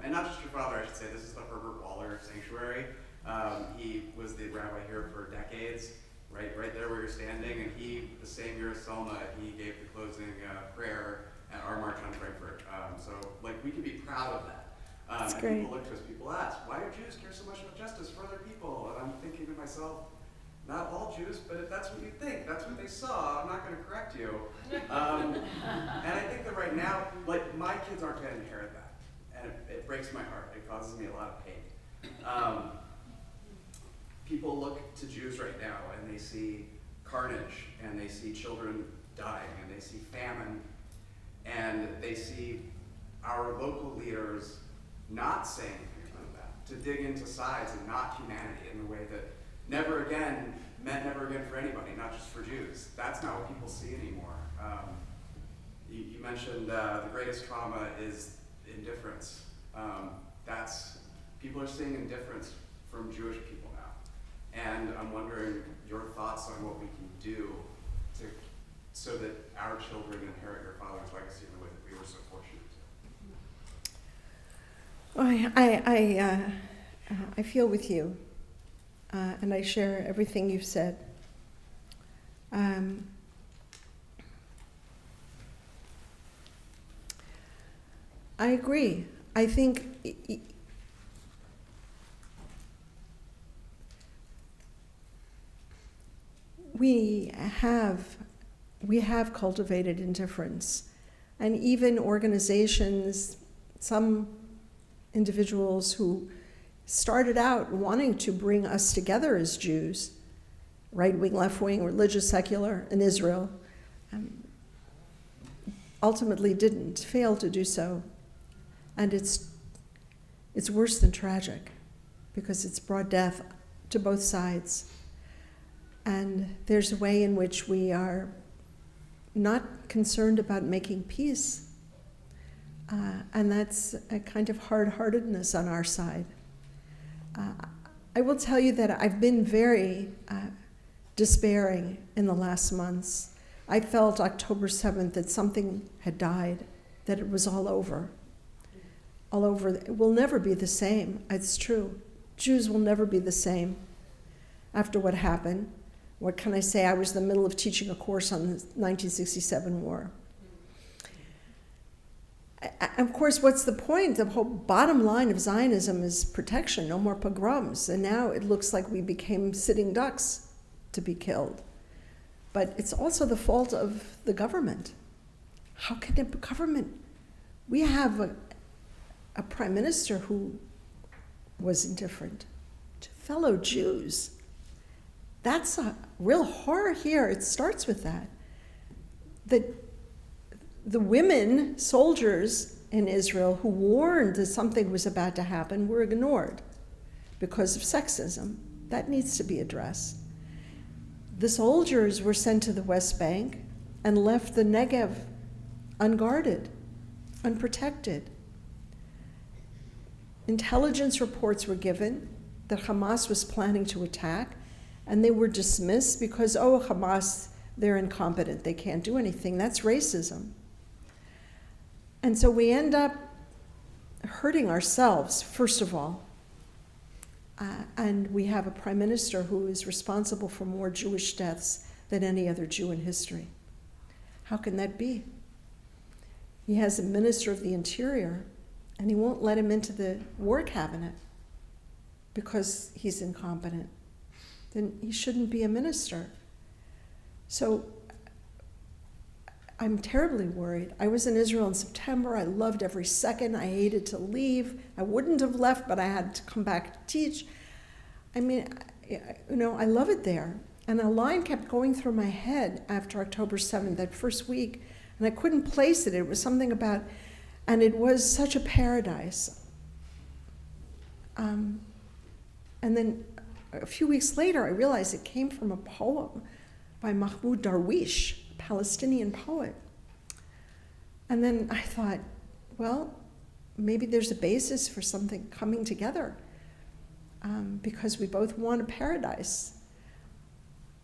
and not just your father, I should say. This is the Herbert Waller Sanctuary. He was the rabbi here for decades, right there where you're standing, and the same year as Selma, he gave the closing prayer at our March on Frankfurt. So we can be proud of that. That's and great. people look to us, people ask, why do Jews care so much about justice for other people? And I'm thinking to myself, not all Jews, but if that's what you think, that's what they saw, I'm not going to correct you. And I think that right now, like, my kids aren't going to inherit that. And it breaks my heart. It causes me a lot of pain. People look to Jews right now and they see carnage, and they see children dying, and they see famine, and they see our local leaders not saying anything like that, to dig into sides and not humanity in the way that never again meant never again for anybody, not just for Jews. That's not what people see anymore. You mentioned the greatest trauma is indifference. People are seeing indifference from Jewish people now. And I'm wondering your thoughts on what we can do so that our children inherit your father's legacy in the way that we were so fortunate to. I feel with you, and I share everything you've said. I agree. I think we have cultivated indifference, and even organizations, some individuals who started out wanting to bring us together as Jews, right-wing, left-wing, religious, secular, in Israel, ultimately didn't, failed to do so. And it's worse than tragic, because it's brought death to both sides. And there's a way in which we are not concerned about making peace. And that's a kind of hard-heartedness on our side. I will tell you that I've been very despairing in the last months. I felt October 7th that something had died, that it was all over. All over. It will never be the same. It's true. Jews will never be the same after what happened. What can I say? I was in the middle of teaching a course on the 1967 war. Of course, what's the point? The whole bottom line of Zionism is protection, no more pogroms. And now it looks like we became sitting ducks to be killed. But it's also the fault of the government. How can the government? We have a prime minister who was indifferent to fellow Jews. That's a real horror here. It starts with that. The women, soldiers in Israel who warned that something was about to happen were ignored because of sexism. That needs to be addressed. The soldiers were sent to the West Bank and left the Negev unguarded, unprotected. Intelligence reports were given that Hamas was planning to attack, and they were dismissed because, Hamas, they're incompetent, they can't do anything. That's racism. And so we end up hurting ourselves, first of all. And we have a prime minister who is responsible for more Jewish deaths than any other Jew in history. How can that be? He has a minister of the interior, and he won't let him into the war cabinet because he's incompetent. Then he shouldn't be a minister. So I'm terribly worried. I was in Israel in September. I loved every second. I hated to leave. I wouldn't have left, but I had to come back to teach. I mean, I love it there. And a line kept going through my head after October 7th, that first week, and I couldn't place it. It was something about, and it was such a paradise. And then a few weeks later, I realized it came from a poem by Mahmoud Darwish, a Palestinian poet. And then I thought, well, maybe there's a basis for something coming together, because we both want a paradise.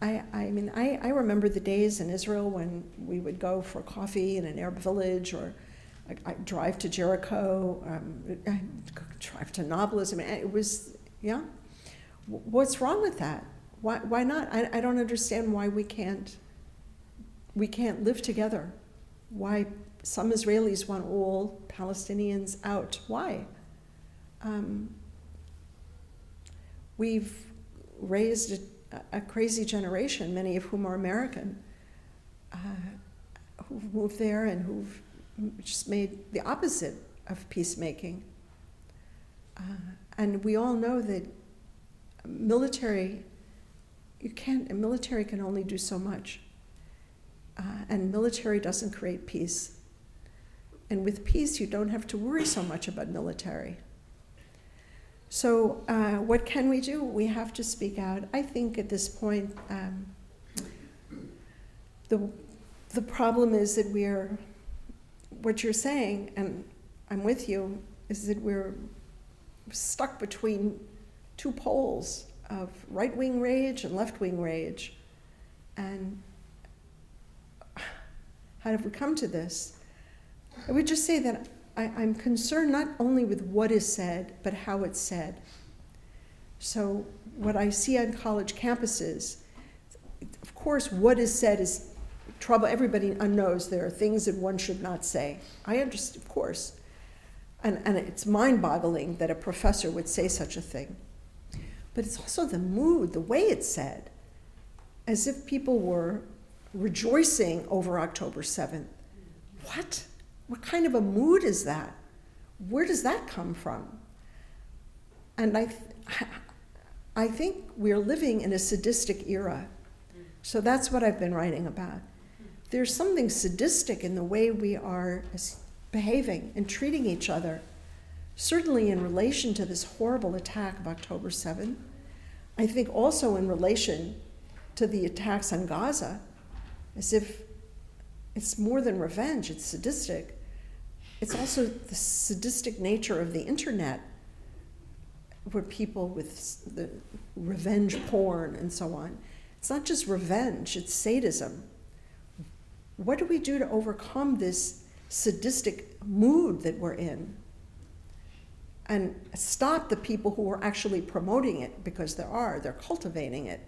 I remember the days in Israel when we would go for coffee in an Arab village, or I'd drive to Jericho, I'd drive to Nablus. I mean, it was, yeah. What's wrong with that? Why not? I don't understand why we can't live together. Why some Israelis want all Palestinians out? Why? we've raised a crazy generation, many of whom are American, who've moved there and who've just made the opposite of peacemaking. And we all know that military can only do so much. And military doesn't create peace. And with peace, you don't have to worry so much about military. So what can we do? We have to speak out. I think at this point, the problem is that what you're saying, and I'm with you, is that we're stuck between two poles of right-wing rage and left-wing rage. And how have we come to this? I would just say that I'm concerned not only with what is said, but how it's said. So what I see on college campuses, of course, what is said is trouble. Everybody knows there are things that one should not say. I understand, of course. And it's mind-boggling that a professor would say such a thing. But it's also the mood, the way it's said, as if people were rejoicing over October 7th. What? What kind of a mood is that? Where does that come from? And I think we're living in a sadistic era. So that's what I've been writing about. There's something sadistic in the way we are behaving and treating each other, certainly in relation to this horrible attack of October 7th. I think also in relation to the attacks on Gaza, as if it's more than revenge, it's sadistic. It's also the sadistic nature of the internet, where people with the revenge porn and so on. It's not just revenge, it's sadism. What do we do to overcome this sadistic mood that we're in? And stop the people who are actually promoting it, because they're cultivating it.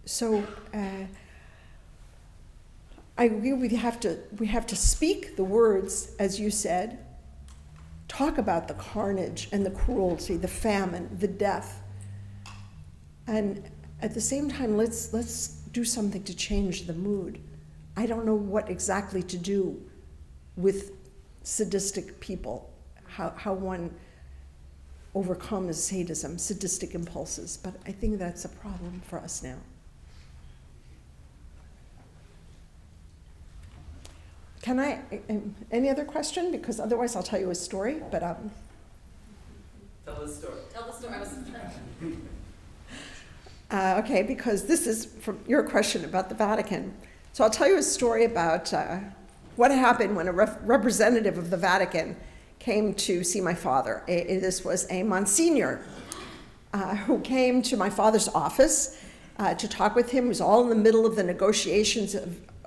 So I agree we have to speak the words, as you said, talk about the carnage and the cruelty, the famine, the death. And at the same time, let's do something to change the mood. I don't know what exactly to do with sadistic people, how one overcomes sadism, sadistic impulses, but I think that's a problem for us now. Can I, any other question? Because otherwise I'll tell you a story, but Tell the story. Tell the story. okay, because this is from your question about the Vatican. So I'll tell you a story about what happened when a representative of the Vatican came to see my father. This was a Monsignor who came to my father's office to talk with him. It was all in the middle of the negotiations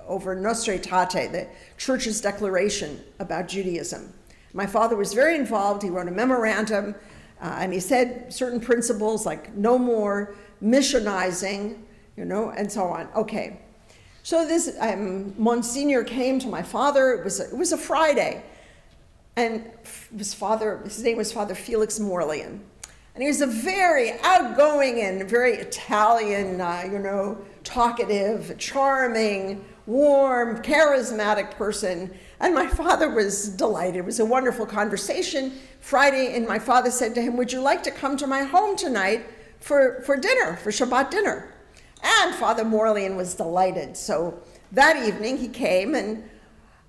over Nostra Aetate, the Church's declaration about Judaism. My father was very involved. He wrote a memorandum, and he said certain principles like no more missionizing, and so on. Okay. So this Monsignor came to my father. It was a Friday, and his name was Father Felix Morlian, and he was a very outgoing and very Italian, talkative, charming, warm, charismatic person. And my father was delighted. It was a wonderful conversation. Friday, and my father said to him, "Would you like to come to my home tonight for dinner, for Shabbat dinner?" And Father Morlian was delighted. So that evening he came, and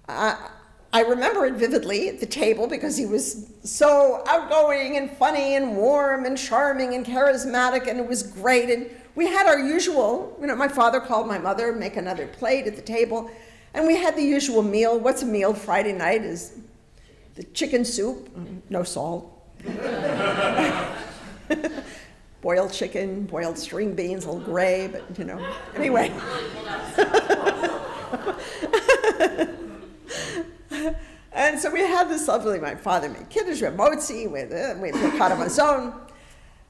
I remember it vividly at the table because he was so outgoing and funny and warm and charming and charismatic, and it was great. And we had our usual, my father called my mother, make another plate at the table, and we had the usual meal. What's a meal Friday night is the chicken soup, no salt. Boiled chicken, boiled string beans, a little gray, but anyway. And so we had this lovely, my father made kiddush, we had motzi, we had piccata mazon.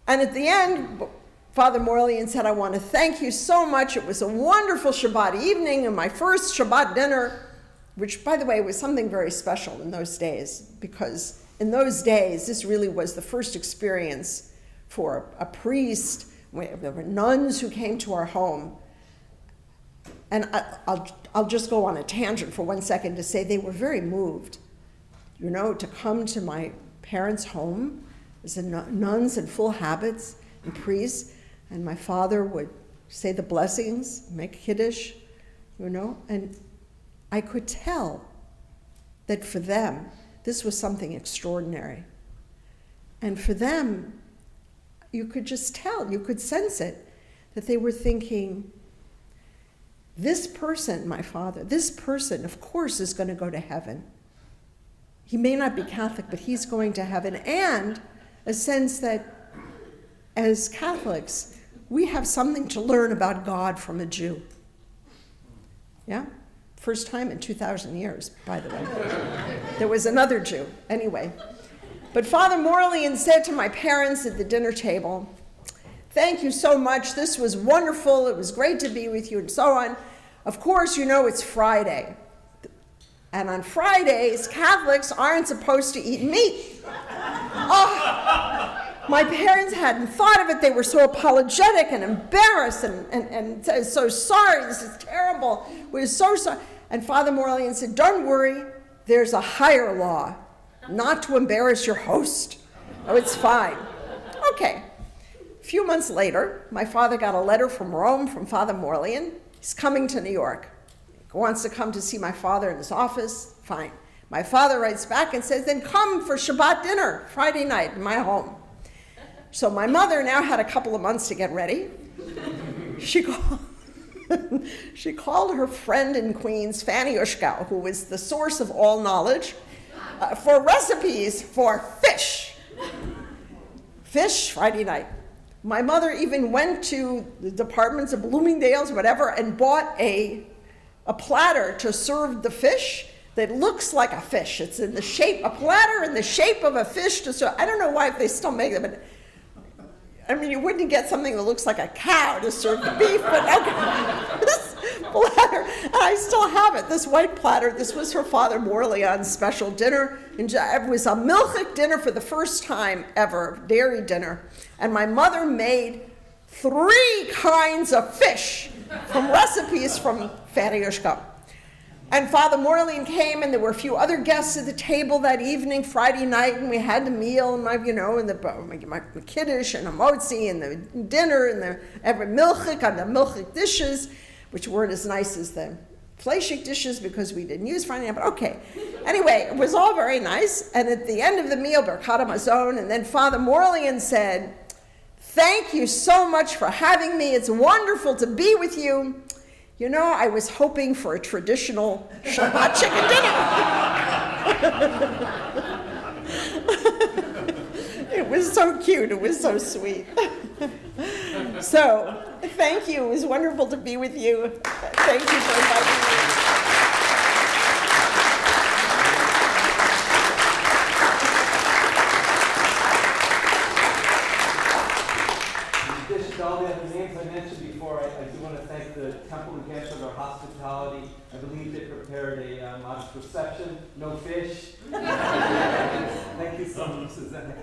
And at the end, Father Morlian said, "I want to thank you so much. It was a wonderful Shabbat evening and my first Shabbat dinner," which, by the way, was something very special in those days because in those days, this really was the first experience for a priest. There were nuns who came to our home. And I'll just go on a tangent for 1 second to say they were very moved, to come to my parents' home as nuns in full habits and priests, and my father would say the blessings, make Kiddush, and I could tell that for them, this was something extraordinary. And for them, you could just tell, you could sense it, that they were thinking, this person, my father, this person, of course, is going to go to heaven. He may not be Catholic, but he's going to heaven. And a sense that as Catholics, we have something to learn about God from a Jew. Yeah? First time in 2,000 years, by the way. There was another Jew. Anyway. But Father Morlian said to my parents at the dinner table, "Thank you so much. This was wonderful. It was great to be with you," and so on. Of course, it's Friday. And on Fridays, Catholics aren't supposed to eat meat. Oh, my parents hadn't thought of it. They were so apologetic and embarrassed and so sorry. This is terrible. We're so sorry. And Father Morlian said, "Don't worry. There's a higher law, not to embarrass your host. Oh, it's fine." Okay. A few months later, my father got a letter from Rome from Father Morlian. He's coming to New York. He wants to come to see my father in his office. Fine. My father writes back and says, "Then come for Shabbat dinner, Friday night, in my home." So my mother now had a couple of months to get ready. She called her friend in Queens, Fanny Ushkow, who was the source of all knowledge, for recipes for fish. Fish, Friday night. My mother even went to the departments of Bloomingdale's, whatever, and bought a platter to serve the fish that looks like a fish. It's in the shape, a platter in the shape of a fish to serve. I don't know why they still make them, but you wouldn't get something that looks like a cow to serve the beef, but okay. This platter, and I still have it, this white platter. This was for Father Morlian's special dinner. It was a milchik dinner for the first time ever, dairy dinner. And my mother made 3 kinds of fish from recipes from Fanny Ushkow. And Father Morlian came, and there were a few other guests at the table that evening, Friday night, and we had the meal, and my kiddush and a motzi, and the dinner, and the milchik on the milchik dishes, which weren't as nice as the fleischig dishes because we didn't use Friday night, but okay. Anyway, it was all very nice, and at the end of the meal, Birkat Hamazon, and then Father Morlian said, "Thank you so much for having me. It's wonderful to be with you. I was hoping for a traditional Shabbat chicken dinner." It was so cute. It was so sweet. So, thank you. It was wonderful to be with you. Thank you for inviting me. All the other names I mentioned before, I do want to thank the temple again for their hospitality. I believe they prepared a modest reception, no fish. Thank you so much, Susannah.